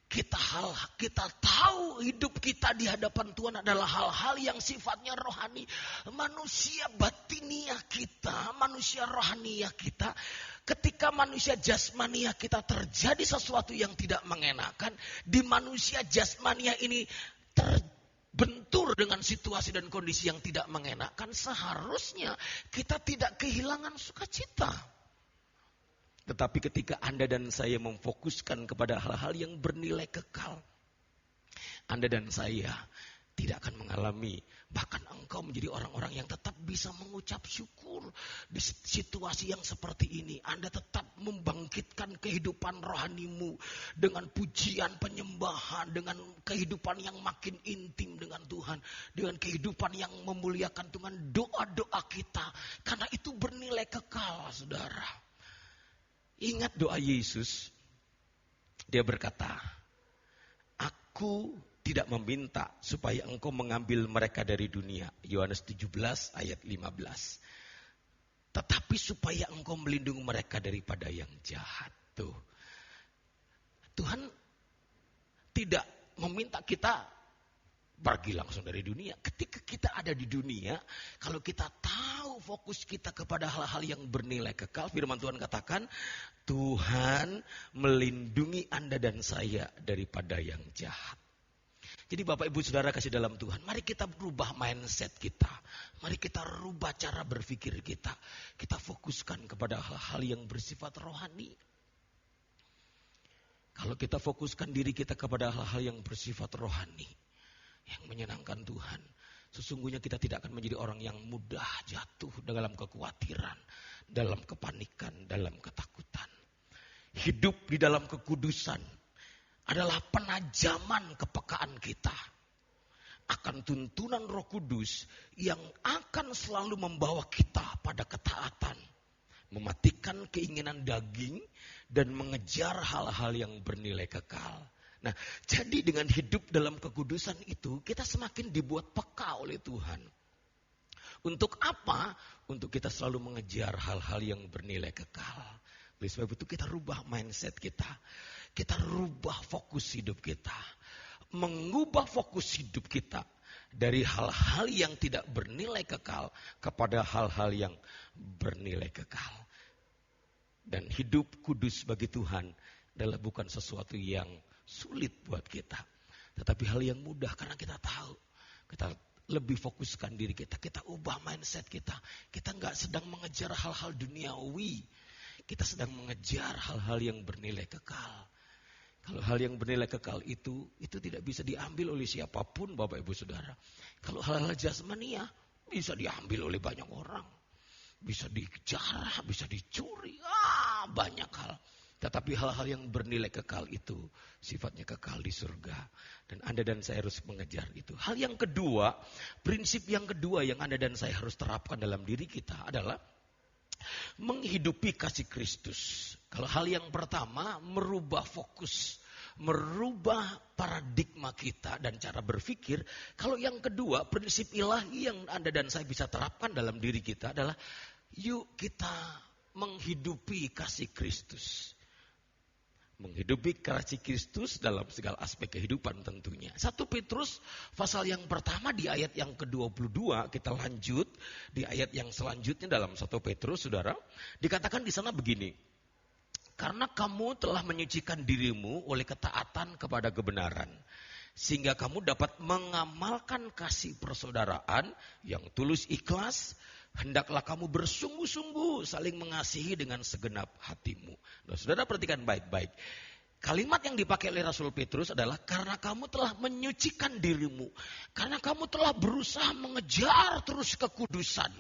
Kita tahu hidup kita di hadapan Tuhan adalah hal-hal yang sifatnya rohani. Manusia batiniah kita, manusia rohaniah kita. Ketika manusia jasmaniah kita terjadi sesuatu yang tidak mengenakan, di manusia jasmaniah ini terbentur dengan situasi dan kondisi yang tidak mengenakan, seharusnya kita tidak kehilangan sukacita. Tetapi ketika Anda dan saya memfokuskan kepada hal-hal yang bernilai kekal, Anda dan saya tidak akan mengalami, bahkan engkau menjadi orang-orang yang tetap bisa mengucap syukur di situasi yang seperti ini. Anda tetap membangkitkan kehidupan rohanimu dengan pujian, penyembahan, dengan kehidupan yang makin intim dengan Tuhan, dengan kehidupan yang memuliakan Tuhan, doa-doa kita, karena itu bernilai kekal, saudara. Ingat doa Yesus, dia berkata, aku tidak meminta supaya engkau mengambil mereka dari dunia. Yohanes 17 ayat 15. Tetapi supaya engkau melindungi mereka daripada yang jahat. Tuhan tidak meminta kita pergi langsung dari dunia. Ketika kita ada di dunia, kalau kita tahu fokus kita kepada hal-hal yang bernilai kekal, firman Tuhan katakan, Tuhan melindungi Anda dan saya daripada yang jahat. Jadi Bapak Ibu Saudara kasih dalam Tuhan, mari kita berubah mindset kita. Mari kita rubah cara berpikir kita. Kita fokuskan kepada hal-hal yang bersifat rohani. Kalau kita fokuskan diri kita kepada hal-hal yang bersifat rohani, yang menyenangkan Tuhan, sesungguhnya kita tidak akan menjadi orang yang mudah jatuh dalam kekhawatiran, dalam kepanikan, dalam ketakutan. Hidup di dalam kekudusan adalah penajaman kepekaan kita akan tuntunan Roh Kudus yang akan selalu membawa kita pada ketaatan, mematikan keinginan daging dan mengejar hal-hal yang bernilai kekal. Nah, jadi dengan hidup dalam kekudusan itu, kita semakin dibuat peka oleh Tuhan. Untuk apa? Untuk kita selalu mengejar hal-hal yang bernilai kekal. Oleh sebab itu kita rubah mindset kita. Kita rubah fokus hidup kita. Mengubah fokus hidup kita dari hal-hal yang tidak bernilai kekal kepada hal-hal yang bernilai kekal. Dan hidup kudus bagi Tuhan adalah bukan sesuatu yang sulit buat kita, tetapi hal yang mudah karena kita tahu, kita lebih fokuskan diri kita, kita ubah mindset kita. Kita nggak sedang mengejar hal-hal duniawi, kita sedang mengejar hal-hal yang bernilai kekal. Kalau hal yang bernilai kekal itu tidak bisa diambil oleh siapapun, Bapak Ibu Saudara. Kalau hal-hal jasmania bisa diambil oleh banyak orang, bisa dijarah, bisa dicuri, banyak hal. Tetapi hal-hal yang bernilai kekal itu sifatnya kekal di surga. Dan Anda dan saya harus mengejar itu. Hal yang kedua, prinsip yang kedua yang Anda dan saya harus terapkan dalam diri kita adalah menghidupi kasih Kristus. Kalau hal yang pertama, merubah fokus, merubah paradigma kita dan cara berpikir. Kalau yang kedua, prinsip ilahi yang Anda dan saya bisa terapkan dalam diri kita adalah yuk kita menghidupi kasih Kristus. Menghidupi kasih Kristus dalam segala aspek kehidupan tentunya. 1 Petrus pasal yang pertama di ayat yang ke-22, kita lanjut di ayat yang selanjutnya dalam 1 Petrus, saudara. Dikatakan di sana begini. Karena kamu telah menyucikan dirimu oleh ketaatan kepada kebenaran, sehingga kamu dapat mengamalkan kasih persaudaraan yang tulus ikhlas. Hendaklah kamu bersungguh-sungguh saling mengasihi dengan segenap hatimu. Nah, saudara perhatikan baik-baik. Kalimat yang dipakai oleh Rasul Petrus adalah karena kamu telah menyucikan dirimu. Karena kamu telah berusaha mengejar terus kekudusan.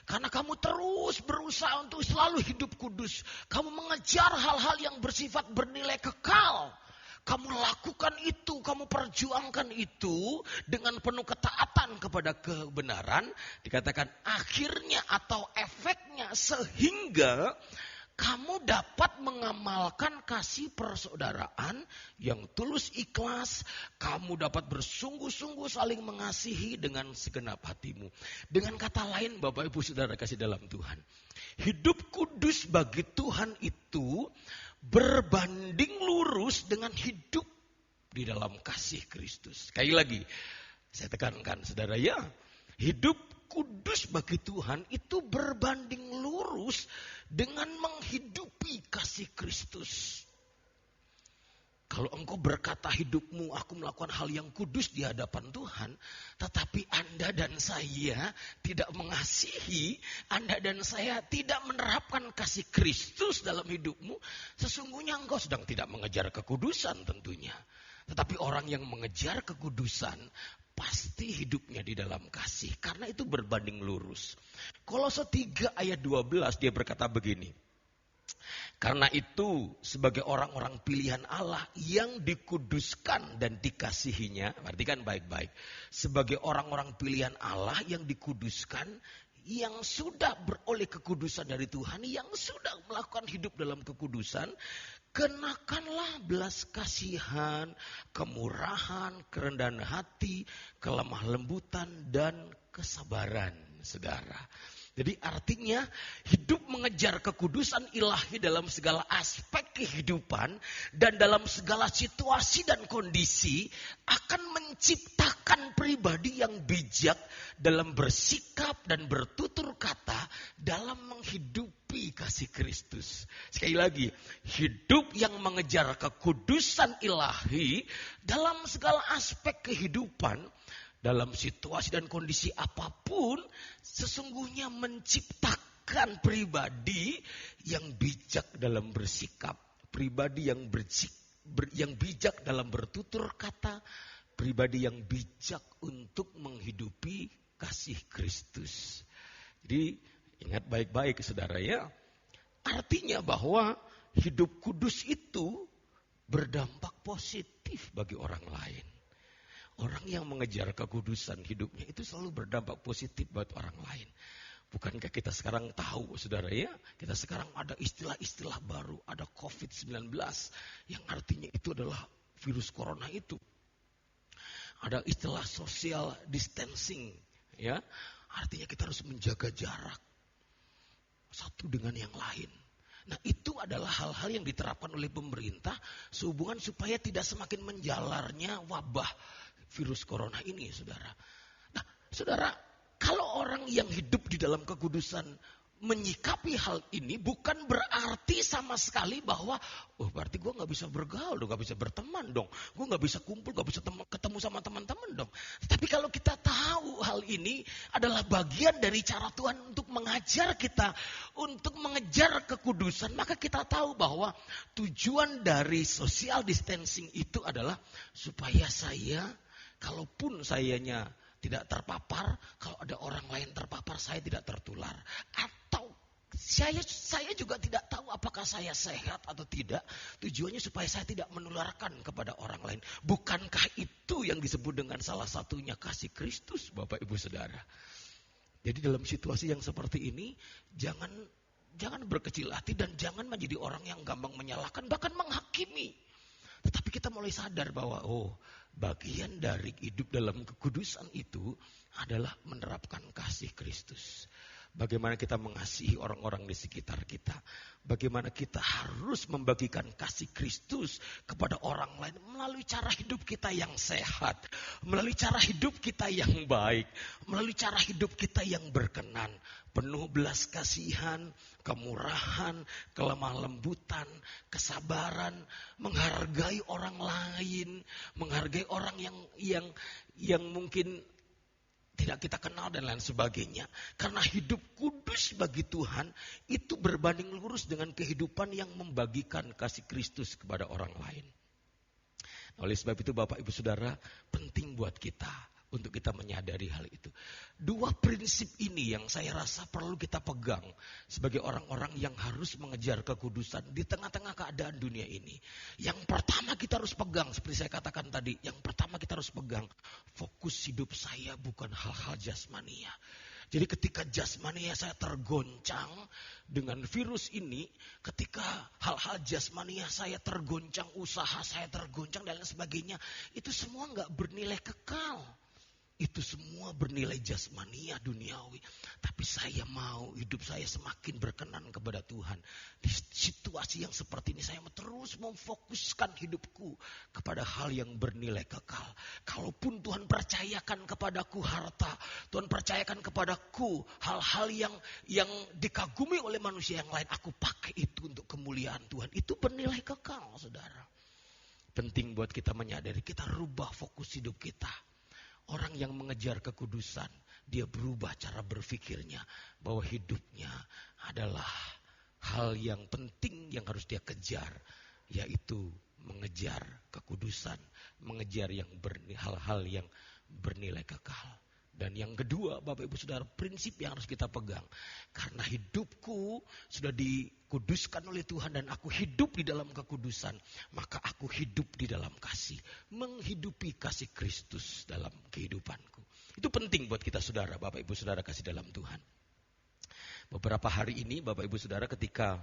Karena kamu terus berusaha untuk selalu hidup kudus. Kamu mengejar hal-hal yang bersifat bernilai kekal. Kamu lakukan itu, kamu perjuangkan itu dengan penuh ketaatan kepada kebenaran. Dikatakan akhirnya atau efeknya sehingga kamu dapat mengamalkan kasih persaudaraan yang tulus ikhlas. Kamu dapat bersungguh-sungguh saling mengasihi dengan segenap hatimu. Dengan kata lain Bapak Ibu Saudara kasih dalam Tuhan. Hidup kudus bagi Tuhan itu berbanding lurus dengan hidup di dalam kasih Kristus. Sekali lagi, saya tekankan saudara ya, hidup kudus bagi Tuhan itu berbanding lurus dengan menghidupi kasih Kristus. Kalau engkau berkata hidupmu, aku melakukan hal yang kudus di hadapan Tuhan, tetapi Anda dan saya tidak mengasihi, Anda dan saya tidak menerapkan kasih Kristus dalam hidupmu, sesungguhnya engkau sedang tidak mengejar kekudusan tentunya. Tetapi orang yang mengejar kekudusan, pasti hidupnya di dalam kasih, karena itu berbanding lurus. Kolose 3 ayat 12 dia berkata begini. Karena itu sebagai orang-orang pilihan Allah yang dikuduskan dan dikasihinya, perhatikan baik-baik. Sebagai orang-orang pilihan Allah yang dikuduskan, yang sudah beroleh kekudusan dari Tuhan, yang sudah melakukan hidup dalam kekudusan, kenakanlah belas kasihan, kemurahan, kerendahan hati, kelemah lembutan, dan kesabaran, saudara. Jadi artinya hidup mengejar kekudusan ilahi dalam segala aspek kehidupan dan dalam segala situasi dan kondisi akan menciptakan pribadi yang bijak dalam bersikap dan bertutur kata dalam menghidupi kasih Kristus. Sekali lagi, hidup yang mengejar kekudusan ilahi dalam segala aspek kehidupan, dalam situasi dan kondisi apapun, sesungguhnya menciptakan pribadi yang bijak dalam bersikap, pribadi yang bijak dalam bertutur kata, pribadi yang bijak untuk menghidupi kasih Kristus. Jadi ingat baik-baik saudara ya, artinya bahwa hidup kudus itu berdampak positif bagi orang lain. Orang yang mengejar kekudusan hidupnya itu selalu berdampak positif buat orang lain. Bukankah kita sekarang tahu saudara ya, kita sekarang ada istilah-istilah baru, ada COVID-19 yang artinya itu adalah virus corona itu. Ada istilah social distancing ya, artinya kita harus menjaga jarak satu dengan yang lain. Nah itu adalah hal-hal yang diterapkan oleh pemerintah sehubungan supaya tidak semakin menjalarnya wabah virus corona ini, saudara. Nah, saudara, kalau orang yang hidup di dalam kekudusan menyikapi hal ini bukan berarti sama sekali bahwa, oh berarti gue gak bisa bergaul dong, gak bisa berteman dong. Gue gak bisa kumpul, gak bisa ketemu sama teman-teman dong. Tapi kalau kita tahu hal ini adalah bagian dari cara Tuhan untuk mengajar kita, untuk mengejar kekudusan, maka kita tahu bahwa tujuan dari social distancing itu adalah supaya saya, kalaupun sayanya tidak terpapar, kalau ada orang lain terpapar, saya tidak tertular. Atau saya juga tidak tahu apakah saya sehat atau tidak. Tujuannya supaya saya tidak menularkan kepada orang lain. Bukankah itu yang disebut dengan salah satunya kasih Kristus, Bapak Ibu Saudara? Jadi dalam situasi yang seperti ini, jangan berkecil hati dan jangan menjadi orang yang gampang menyalahkan, bahkan menghakimi. Tetapi kita mulai sadar bahwa bagian dari hidup dalam kekudusan itu adalah menerapkan kasih Kristus. Bagaimana kita mengasihi orang-orang di sekitar kita. Bagaimana kita harus membagikan kasih Kristus kepada orang lain melalui cara hidup kita yang sehat. Melalui cara hidup kita yang baik. Melalui cara hidup kita yang berkenan. Penuh belas kasihan, kemurahan, kelemah lembutan, kesabaran. Menghargai orang lain. Menghargai orang yang mungkin tidak kita kenal dan lain sebagainya. Karena hidup kudus bagi Tuhan itu berbanding lurus dengan kehidupan yang membagikan kasih Kristus kepada orang lain. Oleh sebab itu Bapak Ibu Saudara, penting buat kita untuk kita menyadari hal itu. Dua prinsip ini yang saya rasa perlu kita pegang sebagai orang-orang yang harus mengejar kekudusan di tengah-tengah keadaan dunia ini. Yang pertama kita harus pegang, seperti saya katakan tadi, yang pertama kita harus pegang, fokus hidup saya bukan hal-hal jasmania. Jadi ketika jasmania saya tergoncang dengan virus ini, ketika hal-hal jasmania saya tergoncang, usaha saya tergoncang dan lain sebagainya, itu semua gak bernilai kekal. Itu semua bernilai jasmania duniawi. Tapi saya mau hidup saya semakin berkenan kepada Tuhan. Di situasi yang seperti ini saya terus memfokuskan hidupku kepada hal yang bernilai kekal. Kalaupun Tuhan percayakan kepadaku harta, Tuhan percayakan kepadaku hal-hal yang dikagumi oleh manusia yang lain, aku pakai itu untuk kemuliaan Tuhan. Itu bernilai kekal, saudara. Penting buat kita menyadari, kita rubah fokus hidup kita. Orang yang mengejar kekudusan, dia berubah cara berpikirnya. Bahwa hidupnya adalah hal yang penting yang harus dia kejar. Yaitu mengejar kekudusan. Mengejar hal-hal yang bernilai kekal. Dan yang kedua, Bapak Ibu Saudara, prinsip yang harus kita pegang. Karena hidupku sudah dikuduskan oleh Tuhan dan aku hidup di dalam kekudusan. Maka aku hidup di dalam kasih. Menghidupi kasih Kristus dalam kehidupanku. Itu penting buat kita saudara, Bapak Ibu Saudara kasih dalam Tuhan. Beberapa hari ini Bapak Ibu Saudara ketika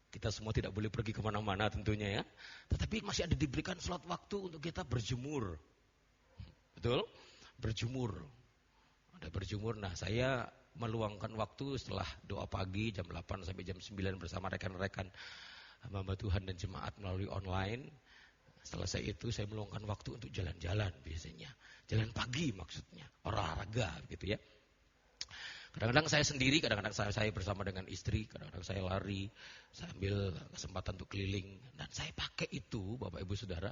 kita semua tidak boleh pergi kemana-mana tentunya ya. Tetapi masih ada diberikan slot waktu untuk kita berjemur. Betul? Berjemur. Ada berjemur. Nah, saya meluangkan waktu setelah doa pagi jam 8 sampai jam 9 bersama rekan-rekan hamba Tuhan dan jemaat melalui online. Selesai itu saya meluangkan waktu untuk jalan-jalan biasanya. Jalan pagi maksudnya. Olahraga gitu ya. Kadang-kadang saya sendiri, kadang-kadang saya bersama dengan istri, kadang-kadang saya lari, saya ambil kesempatan untuk keliling. Dan saya pakai itu, Bapak Ibu Saudara.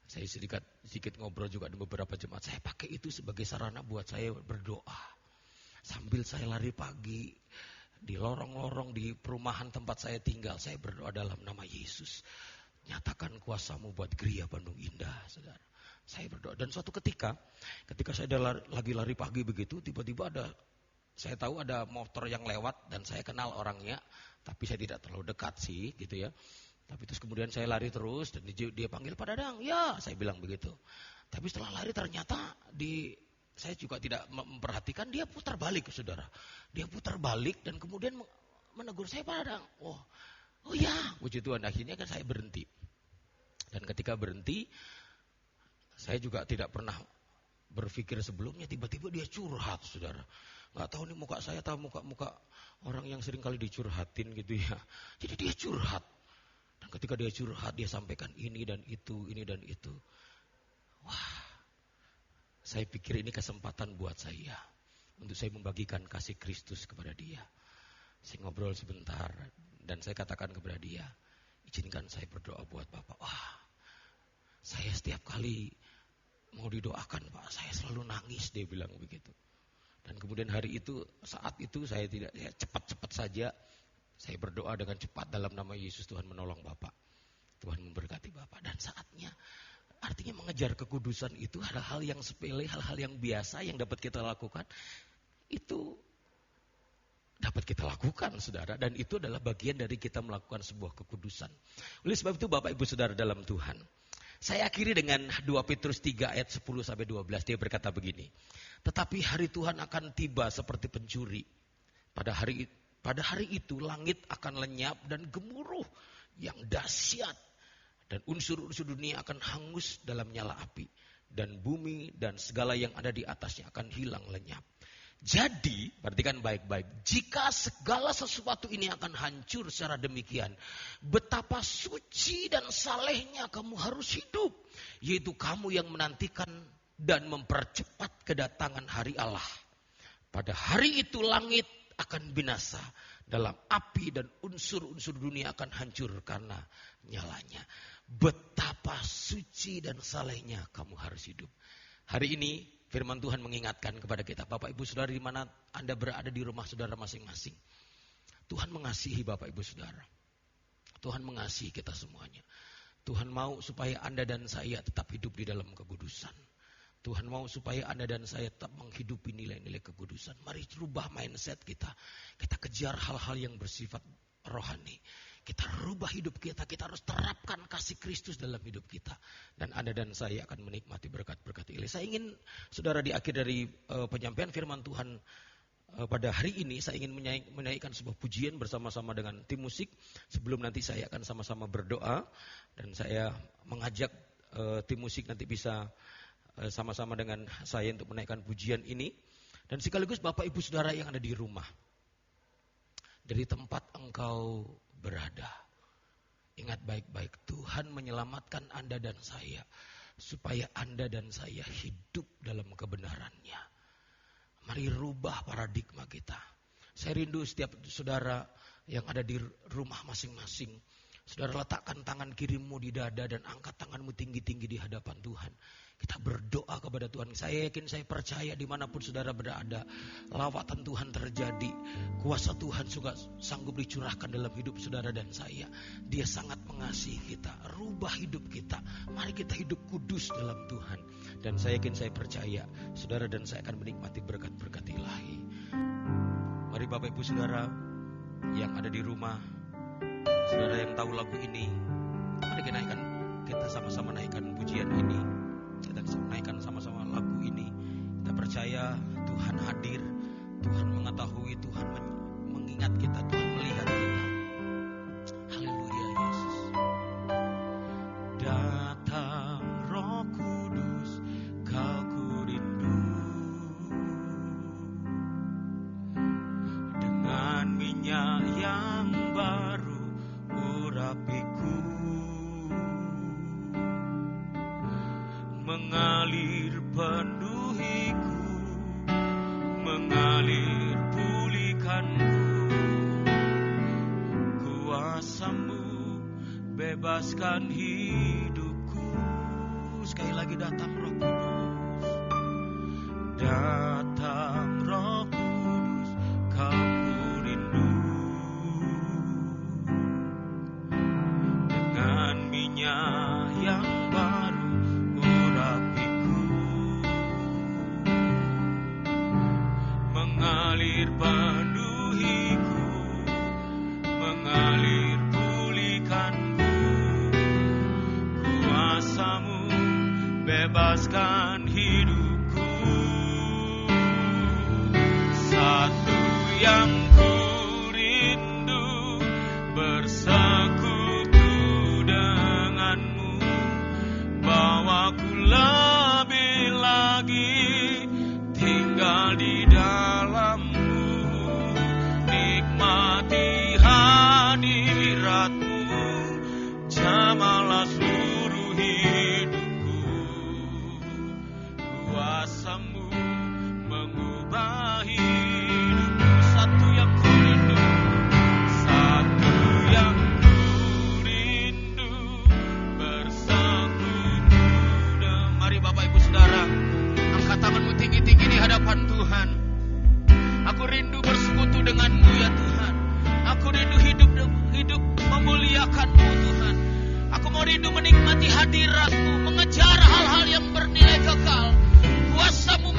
Saya sedikit ngobrol juga dengan beberapa jemaat. Saya pakai itu sebagai sarana buat saya berdoa. Sambil saya lari pagi di lorong-lorong di perumahan tempat saya tinggal. Saya berdoa dalam nama Yesus. Nyatakan kuasamu buat Gereja Bandung Indah, saudara. Saya berdoa. Dan suatu ketika saya lagi lari pagi begitu, tiba-tiba saya tahu ada motor yang lewat dan saya kenal orangnya. Tapi saya tidak terlalu dekat sih gitu ya. Tapi terus kemudian saya lari terus dan dia panggil Pak Dadang. Ya, saya bilang begitu. Tapi setelah lari ternyata saya juga tidak memperhatikan, dia putar balik saudara. Dia putar balik dan kemudian menegur saya, Pak Dadang. Oh ya, puji Tuhan. Akhirnya kan saya berhenti. Dan ketika berhenti, saya juga tidak pernah berpikir sebelumnya, tiba-tiba dia curhat saudara. Gak tahu nih muka saya tahu muka orang yang sering kali dicurhatin gitu ya. Jadi dia curhat. Dan ketika dia curhat, dia sampaikan ini dan itu. Wah, saya pikir ini kesempatan buat saya. Untuk saya membagikan kasih Kristus kepada dia. Saya ngobrol sebentar. Dan saya katakan kepada dia, izinkan saya berdoa buat Bapak. Wah, saya setiap kali mau didoakan Pak, saya selalu nangis, dia bilang begitu. Dan kemudian saat itu saya cepat-cepat saja. Saya berdoa dengan cepat dalam nama Yesus, Tuhan menolong Bapak. Tuhan memberkati Bapak. Dan saatnya, artinya mengejar kekudusan itu hal-hal yang sepele, hal-hal yang biasa yang dapat kita lakukan. Itu dapat kita lakukan saudara. Dan itu adalah bagian dari kita melakukan sebuah kekudusan. Oleh sebab itu Bapak Ibu Saudara dalam Tuhan. Saya akhiri dengan 2 Petrus 3 ayat 10-12. Dia berkata begini. Tetapi hari Tuhan akan tiba seperti pencuri. Pada hari itu langit akan lenyap dan gemuruh yang dahsyat. Dan unsur-unsur dunia akan hangus dalam nyala api. Dan bumi dan segala yang ada di atasnya akan hilang lenyap. Jadi, perhatikan baik-baik. Jika segala sesuatu ini akan hancur secara demikian. Betapa suci dan salehnya kamu harus hidup. Yaitu kamu yang menantikan dan mempercepat kedatangan hari Allah. Pada hari itu langit akan binasa dalam api dan unsur-unsur dunia akan hancur karena nyalanya. Betapa suci dan salehnya kamu harus hidup. Hari ini firman Tuhan mengingatkan kepada kita, Bapak Ibu Saudara di mana Anda berada di rumah saudara masing-masing. Tuhan mengasihi Bapak Ibu Saudara. Tuhan mengasihi kita semuanya. Tuhan mau supaya Anda dan saya tetap hidup di dalam kekudusan. Tuhan mau supaya Anda dan saya tetap menghidupi nilai-nilai kekudusan. Mari rubah mindset kita. Kita kejar hal-hal yang bersifat rohani. Kita rubah hidup kita. Kita harus terapkan kasih Kristus dalam hidup kita. Dan Anda dan saya akan menikmati berkat-berkat ilahi. Saya ingin, saudara, di akhir dari penyampaian firman Tuhan pada hari ini, saya ingin menaikkan sebuah pujian bersama-sama dengan tim musik. Sebelum nanti saya akan sama-sama berdoa. Dan saya mengajak tim musik nanti bisa sama-sama dengan saya untuk menaikkan pujian ini. Dan sekaligus Bapak Ibu Saudara yang ada di rumah, dari tempat engkau berada, ingat baik-baik, Tuhan menyelamatkan Anda dan saya, supaya Anda dan saya hidup dalam kebenarannya. Mari rubah paradigma kita. Saya rindu setiap saudara yang ada di rumah masing-masing, saudara letakkan tangan kirimu di dada dan angkat tanganmu tinggi-tinggi di hadapan Tuhan. Kita berdoa kepada Tuhan. Saya yakin, saya percaya dimanapun saudara berada, lawatan Tuhan terjadi. Kuasa Tuhan juga sanggup dicurahkan dalam hidup saudara dan saya. Dia sangat mengasihi kita. Rubah hidup kita. Mari kita hidup kudus dalam Tuhan. Dan saya yakin, saya percaya saudara dan saya akan menikmati berkat-berkat ilahi. Mari Bapak Ibu Saudara yang ada di rumah, saudara yang tahu lagu ini, mari kita sama-sama naikkan pujian ini. Kita naikkan sama-sama lagu ini. Kita percaya Tuhan hadir, Tuhan mengetahui, Tuhan mengingat kita, Tuhan melihat kita. Haleluya Yesus. Datang Roh Kudus, Kau ku rindu. Dengan minyak yang baru urapiku, mengalir penuhiku, mengalir pulihkanku. Kuasa-Mu bebaskan hidupku. Sekali lagi, datang Roh Kudus. Datang Roh Kudus, Kau ku rindu. Dengan minyak yang baru urapiku, mengalir penuhiku, mengalir pulihkanku. Kuasa-Mu bebaskan hidupku. Satu yang ku rindu, bersekutu denganmu, bawaku lebih lagi tinggal di dalammu, nikmati hadiratmu, jamalah seluruh hidupku. Kuasa-Mu mengubah hidupku. Satu yang ku rindu, satu yang ku rindu, bersekutu. Mari Bapak Ibu Saudara, angkat tanganmu tinggi-tinggi di hadapan Tuhan. Aku rindu bersekutu denganmu ya Tuhan. Aku rindu hidup memuliakanmu Tuhan. Aku mau rindu menikmati hadiratmu, mengejar hal-hal yang bernilai kekal. Kuasa-Mu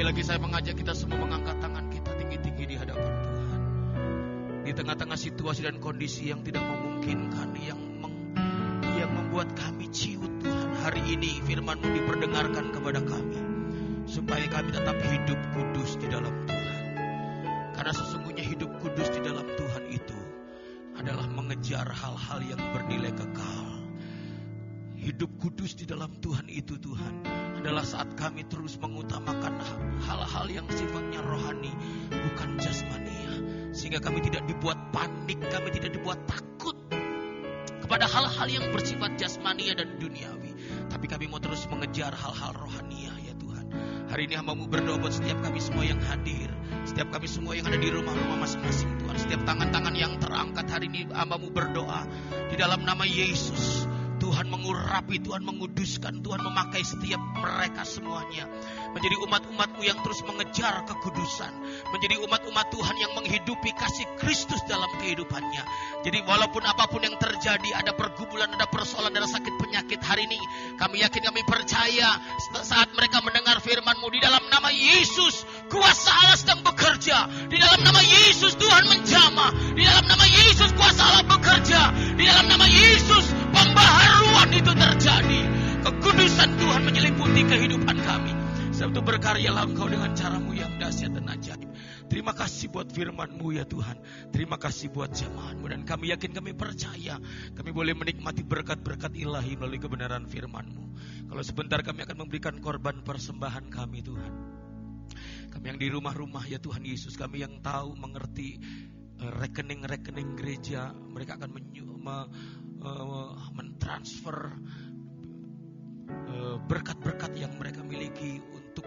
lagi saya mengajak kita semua mengangkat tangan kita tinggi-tinggi di hadapan Tuhan. Di tengah-tengah situasi dan kondisi yang tidak memungkinkan, yang membuat kami ciut Tuhan. Hari ini firman-Mu diperdengarkan kepada kami, supaya kami tetap hidup kudus di dalam Tuhan. Karena sesungguhnya hidup kudus di dalam Tuhan itu adalah mengejar hal-hal yang bernilai kekal. Hidup kudus di dalam Tuhan itu Tuhan adalah saat kami terus mengutamakan hal-hal yang sifatnya rohani, bukan jasmania. Sehingga kami tidak dibuat panik, kami tidak dibuat takut kepada hal-hal yang bersifat jasmania dan duniawi. Tapi kami mau terus mengejar hal-hal rohania ya Tuhan. Hari ini hamba-Mu berdoa buat setiap kami semua yang hadir, setiap kami semua yang ada di rumah-rumah masing-masing Tuhan. Setiap tangan-tangan yang terangkat hari ini hamba-Mu berdoa di dalam nama Yesus. Tuhan mengurapi, Tuhan menguduskan, Tuhan memakai setiap mereka semuanya menjadi umat-umat-Mu yang terus mengejar kekudusan, menjadi umat-umat Tuhan yang menghidupi kasih Kristus dalam kehidupannya. Jadi walaupun apapun yang terjadi, ada pergumulan, ada persoalan, ada sakit penyakit, hari ini kami yakin, kami percaya saat mereka mendengar firman-Mu, di dalam nama Yesus kuasa Allah sedang bekerja, di dalam nama Yesus Tuhan menjamah, di dalam nama Yesus kuasa Allah bekerja, di dalam nama Yesus pembaharuan itu terjadi. Kekudusan Tuhan menyelimuti kehidupan kami. Sebab itu berkaryalah Engkau dengan cara-Mu yang dahsyat dan ajaib. Terima kasih buat firman-Mu ya Tuhan. Terima kasih buat jamahan-Mu. Dan kami yakin, kami percaya kami boleh menikmati berkat-berkat ilahi melalui kebenaran firman-Mu. Kalau sebentar kami akan memberikan korban persembahan kami Tuhan. Kami yang di rumah-rumah ya Tuhan Yesus, kami yang tahu, mengerti rekening-rekening gereja, mereka akan mentransfer berkat-berkat yang mereka miliki untuk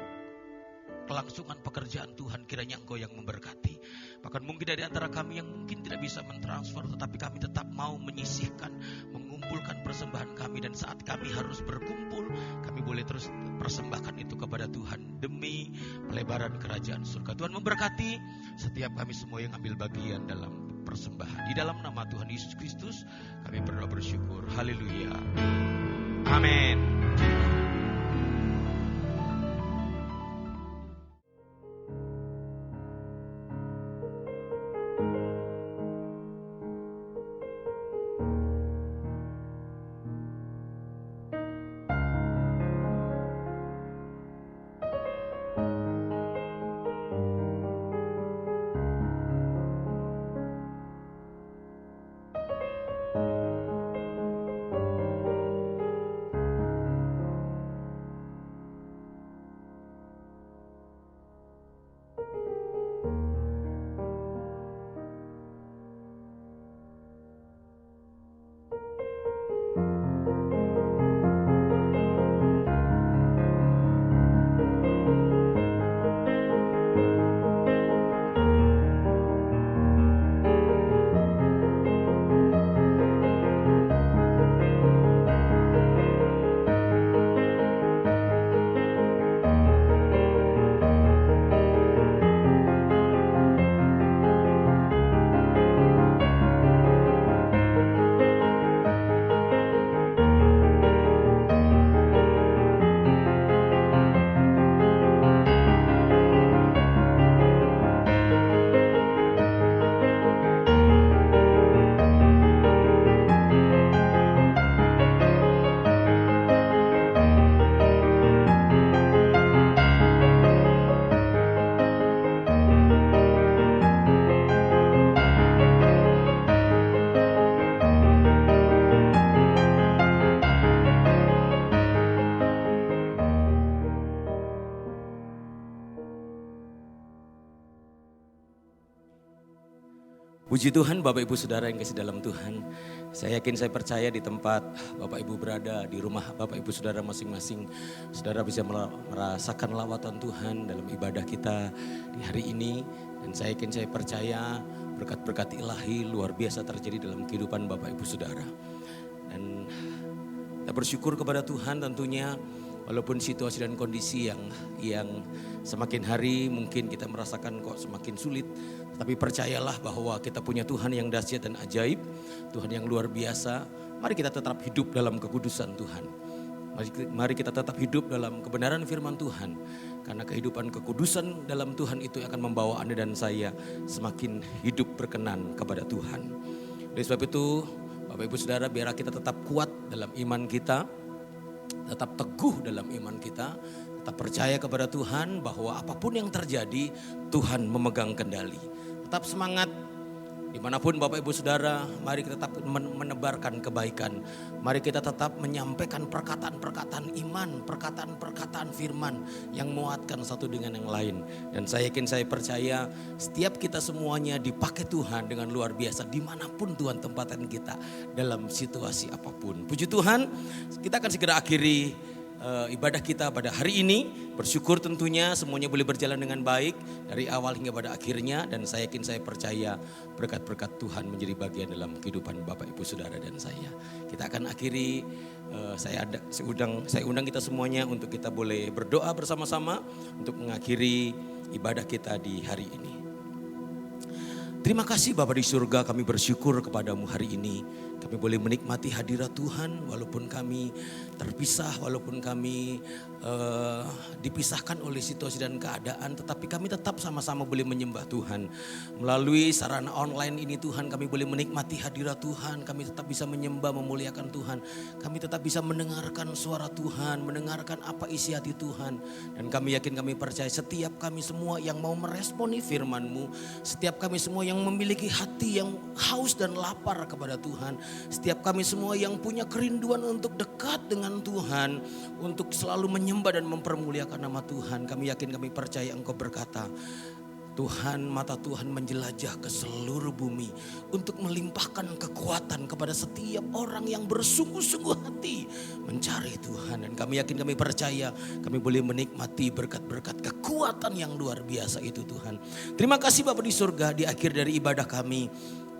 kelangsungan pekerjaan Tuhan. Kiranya Engkau yang memberkati. Bahkan mungkin dari antara kami yang mungkin tidak bisa mentransfer, tetapi kami tetap mau menyisihkan, mengumpulkan persembahan kami. Dan saat kami harus berkumpul, kami boleh terus persembahkan itu kepada Tuhan demi pelebaran kerajaan surga. Tuhan memberkati setiap kami semua yang ambil bagian dalam persembahan. Di dalam nama Tuhan Yesus Kristus kami berdoa bersyukur. Haleluya. Amin. Puji Tuhan Bapak Ibu Saudara yang kasih dalam Tuhan. Saya yakin, saya percaya di tempat Bapak Ibu berada, di rumah Bapak Ibu Saudara masing-masing, Saudara bisa merasakan lawatan Tuhan dalam ibadah kita di hari ini. Dan saya yakin, saya percaya berkat-berkat ilahi luar biasa terjadi dalam kehidupan Bapak Ibu Saudara. Dan kita bersyukur kepada Tuhan tentunya, walaupun situasi dan kondisi yang semakin hari mungkin kita merasakan kok semakin sulit. Tapi percayalah bahwa kita punya Tuhan yang dahsyat dan ajaib, Tuhan yang luar biasa. Mari kita tetap hidup dalam kekudusan Tuhan. Mari kita tetap hidup dalam kebenaran firman Tuhan. Karena kehidupan kekudusan dalam Tuhan itu akan membawa Anda dan saya semakin hidup berkenan kepada Tuhan. Oleh sebab itu, Bapak Ibu Saudara, biar kita tetap kuat dalam iman kita, tetap teguh dalam iman kita, tetap percaya kepada Tuhan bahwa apapun yang terjadi, Tuhan memegang kendali. Tetap semangat. Dimanapun Bapak Ibu Saudara, mari kita tetap menebarkan kebaikan. Mari kita tetap menyampaikan perkataan-perkataan iman, perkataan-perkataan firman yang menguatkan satu dengan yang lain. Dan saya yakin, saya percaya setiap kita semuanya dipakai Tuhan dengan luar biasa. Dimanapun Tuhan tempatkan kita dalam situasi apapun. Puji Tuhan, kita akan segera akhiri ibadah kita pada hari ini. Bersyukur tentunya semuanya boleh berjalan dengan baik dari awal hingga pada akhirnya, dan saya yakin, saya percaya berkat-berkat Tuhan menjadi bagian dalam kehidupan Bapak Ibu Saudara dan saya. Kita akan akhiri, saya undang kita semuanya untuk kita boleh berdoa bersama-sama untuk mengakhiri ibadah kita di hari ini. Terima kasih Bapa di surga, kami bersyukur kepadamu hari ini. Kami boleh menikmati hadirat Tuhan walaupun kami terpisah, walaupun kami dipisahkan oleh situasi dan keadaan. Tetapi kami tetap sama-sama boleh menyembah Tuhan. Melalui sarana online ini Tuhan, kami boleh menikmati hadirat Tuhan. Kami tetap bisa menyembah, memuliakan Tuhan. Kami tetap bisa mendengarkan suara Tuhan, mendengarkan apa isi hati Tuhan. Dan kami yakin, kami percaya setiap kami semua yang mau meresponi firman-Mu, setiap kami semua yang memiliki hati yang haus dan lapar kepada Tuhan, setiap kami semua yang punya kerinduan untuk dekat dengan Tuhan, untuk selalu menyembah dan mempermuliakan nama Tuhan. Kami yakin, kami percaya Engkau berkata, Tuhan, mata Tuhan menjelajah ke seluruh bumi untuk melimpahkan kekuatan kepada setiap orang yang bersungguh-sungguh hati mencari Tuhan. Dan kami yakin, kami percaya kami boleh menikmati berkat-berkat kekuatan yang luar biasa itu Tuhan. Terima kasih Bapa di surga, di akhir dari ibadah kami,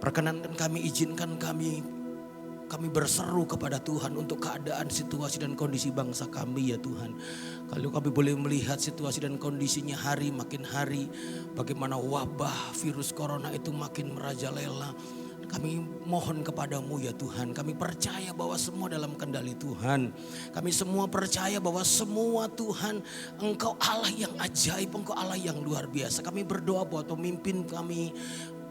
perkenankan kami, izinkan kami berseru kepada Tuhan untuk keadaan, situasi dan kondisi bangsa kami ya Tuhan. Kalau kami boleh melihat situasi dan kondisinya hari makin hari, bagaimana wabah virus corona itu makin merajalela. Kami mohon kepadamu ya Tuhan, kami percaya bahwa semua dalam kendali Tuhan. Kami semua percaya bahwa semua Tuhan, Engkau Allah yang ajaib, Engkau Allah yang luar biasa. Kami berdoa buat pemimpin kami,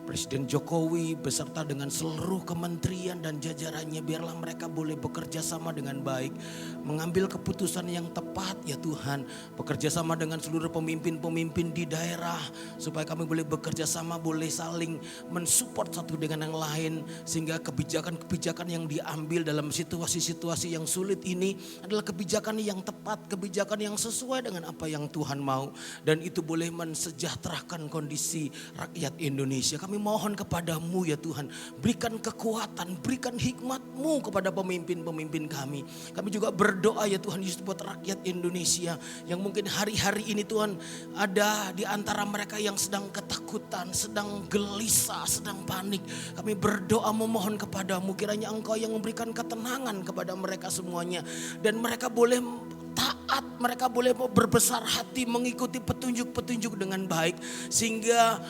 Presiden Jokowi beserta dengan seluruh kementerian dan jajarannya, biarlah mereka boleh bekerja sama dengan baik, mengambil keputusan yang tepat ya Tuhan, bekerja sama dengan seluruh pemimpin-pemimpin di daerah, supaya kami boleh bekerja sama, boleh saling mensupport satu dengan yang lain, sehingga kebijakan-kebijakan yang diambil dalam situasi-situasi yang sulit ini adalah kebijakan yang tepat, kebijakan yang sesuai dengan apa yang Tuhan mau, dan itu boleh mensejahterakan kondisi rakyat Indonesia. Kami mohon kepadamu ya Tuhan, berikan kekuatan, berikan hikmat-Mu kepada pemimpin-pemimpin kami. Kami juga berdoa ya Tuhan Yesus buat rakyat Indonesia yang mungkin hari-hari ini Tuhan ada di antara mereka yang sedang ketakutan, sedang gelisah, sedang panik. Kami berdoa memohon kepadamu, kiranya Engkau yang memberikan ketenangan kepada mereka semuanya, dan mereka boleh taat, mereka boleh berbesar hati mengikuti petunjuk-petunjuk dengan baik, sehingga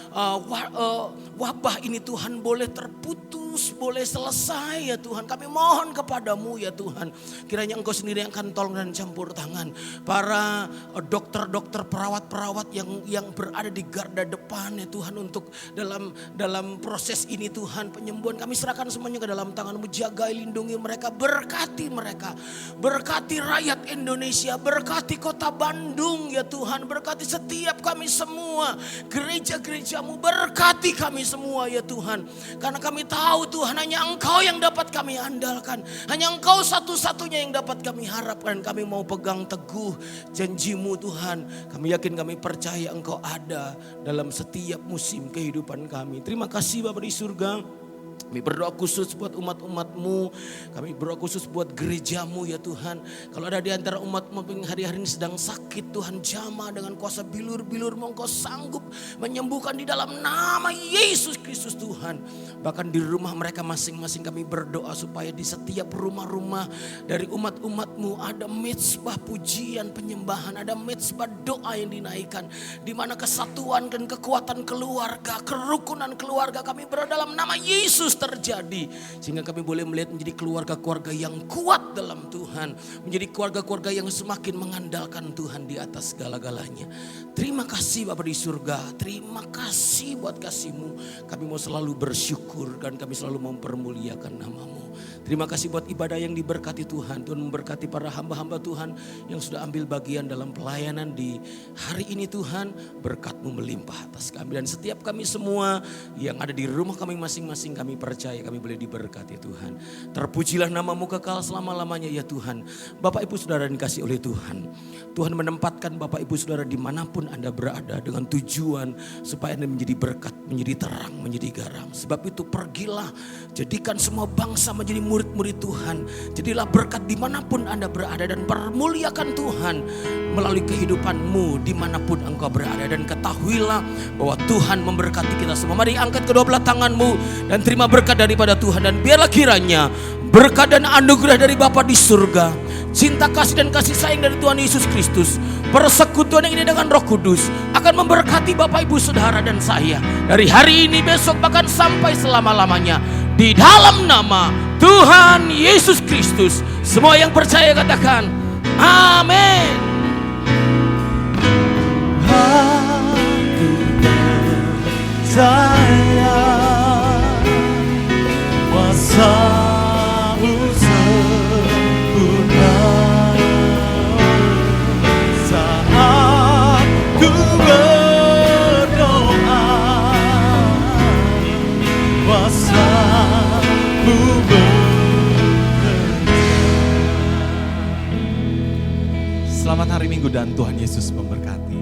wabah ini Tuhan boleh terputus, boleh selesai ya Tuhan. Kami mohon kepadamu ya Tuhan, kiranya Engkau sendiri yang akan tolong dan campur tangan para dokter-dokter, perawat-perawat yang berada di garda depan ya Tuhan, untuk dalam proses ini Tuhan, penyembuhan. Kami serahkan semuanya ke dalam tangan-Mu, jaga, lindungi mereka, berkati mereka, berkati rakyat Indonesia, berkati kota Bandung ya Tuhan, berkati setiap kami semua, gereja-gereja-Mu, berkati kami semua ya Tuhan. Karena kami tahu Tuhan, hanya Engkau yang dapat kami andalkan, hanya Engkau satu-satunya yang dapat kami harapkan. Kami mau pegang teguh janji-Mu Tuhan. Kami yakin, kami percaya Engkau ada dalam setiap musim kehidupan kami. Terima kasih Bapa di surga. Kami berdoa khusus buat umat-umat-Mu. Kami berdoa khusus buat gereja-Mu ya Tuhan. Kalau ada di antara umat-Mu yang hari-hari ini sedang sakit, Tuhan jamah dengan kuasa bilur-bilur-Mu. Engkau sanggup menyembuhkan di dalam nama Yesus Kristus Tuhan. Bahkan di rumah mereka masing-masing kami berdoa supaya di setiap rumah-rumah dari umat-umat-Mu ada mezbah pujian penyembahan, ada mezbah doa yang dinaikkan, di mana kesatuan dan kekuatan keluarga, kerukunan keluarga kami berada dalam nama Yesus Yesus terjadi. Sehingga kami boleh melihat menjadi keluarga-keluarga yang kuat dalam Tuhan. Menjadi keluarga-keluarga yang semakin mengandalkan Tuhan di atas segala-galanya. Terima kasih Bapa di surga. Terima kasih buat kasih-Mu. Kami mau selalu bersyukur dan kami selalu mempermuliakan nama-Mu. Terima kasih buat ibadah yang diberkati Tuhan. Tuhan memberkati para hamba-hamba Tuhan yang sudah ambil bagian dalam pelayanan di hari ini Tuhan. Berkat-Mu melimpah atas kami dan setiap kami semua yang ada di rumah kami masing-masing, kami percaya kami boleh diberkati Tuhan. Terpujilah nama-Mu kekal selama-lamanya ya Tuhan. Bapak Ibu Saudara dikasih oleh Tuhan. Tuhan menempatkan Bapak Ibu Saudara dimanapun Anda berada dengan tujuan supaya Anda menjadi berkat, menjadi terang, menjadi garam. Sebab itu pergilah, jadikan semua bangsa menjadi murid-murid Tuhan. Jadilah berkat dimanapun Anda berada dan permuliakan Tuhan melalui kehidupanmu dimanapun engkau berada. Dan ketahuilah bahwa Tuhan memberkati kita semua. Mari angkat kedua belah tanganmu dan terima berkat daripada Tuhan. Dan biarlah kiranya berkat dan anugerah dari Bapa di surga, cinta kasih dan kasih sayang dari Tuhan Yesus Kristus, persekutuan yang ini dengan Roh Kudus akan memberkati Bapak Ibu Saudara dan saya dari hari ini, besok, bahkan sampai selama-lamanya. Di dalam nama Tuhan Yesus Kristus, semua yang percaya katakan amin. Aku percaya kuasa-Mu sempurna saat ku berdoa, kuasa-Mu bekerja. Selamat hari Minggu dan Tuhan Yesus memberkati.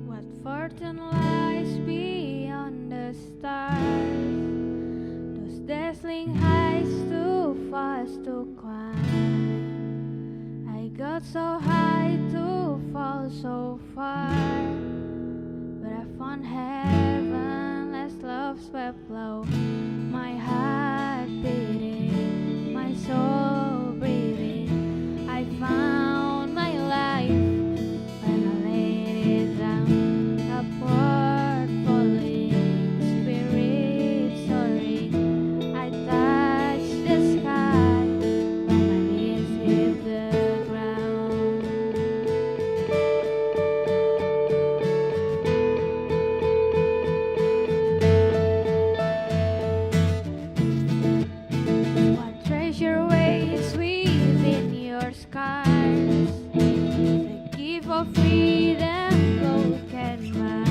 What fortune lies beyond the stars, those dazzling heights too fast to climb. I got so high to fall so far, but I found heaven as love swept low. My heart beating, my soul breathing. I found my life when I laid it down. Upward falling, spirit soaring. I touched the sky when my knees hit the ground. What treasure waits within your scars? The gift of freedom gold can buy.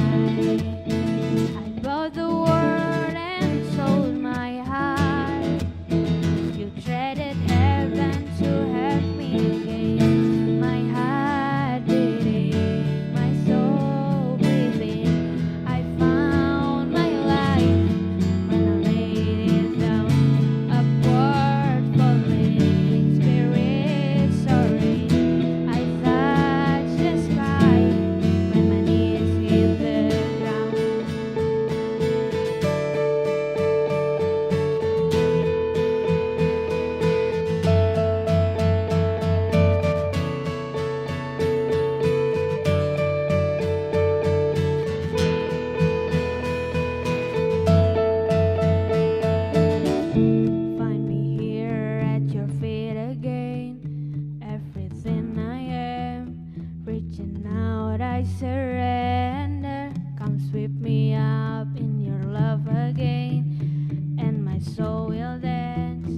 I bought the world and sold my heart. You traded heaven to have me again. My heart beating, my soul breathing. I found my life when I laid it down. Upward falling, spirit soaring. I touched the sky when my knees hit the ground. Find me here at your feet again. Everything I am, reaching out, I surrender. Come sweep me up in your love again, and my soul will dance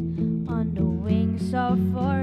on the wings of forever.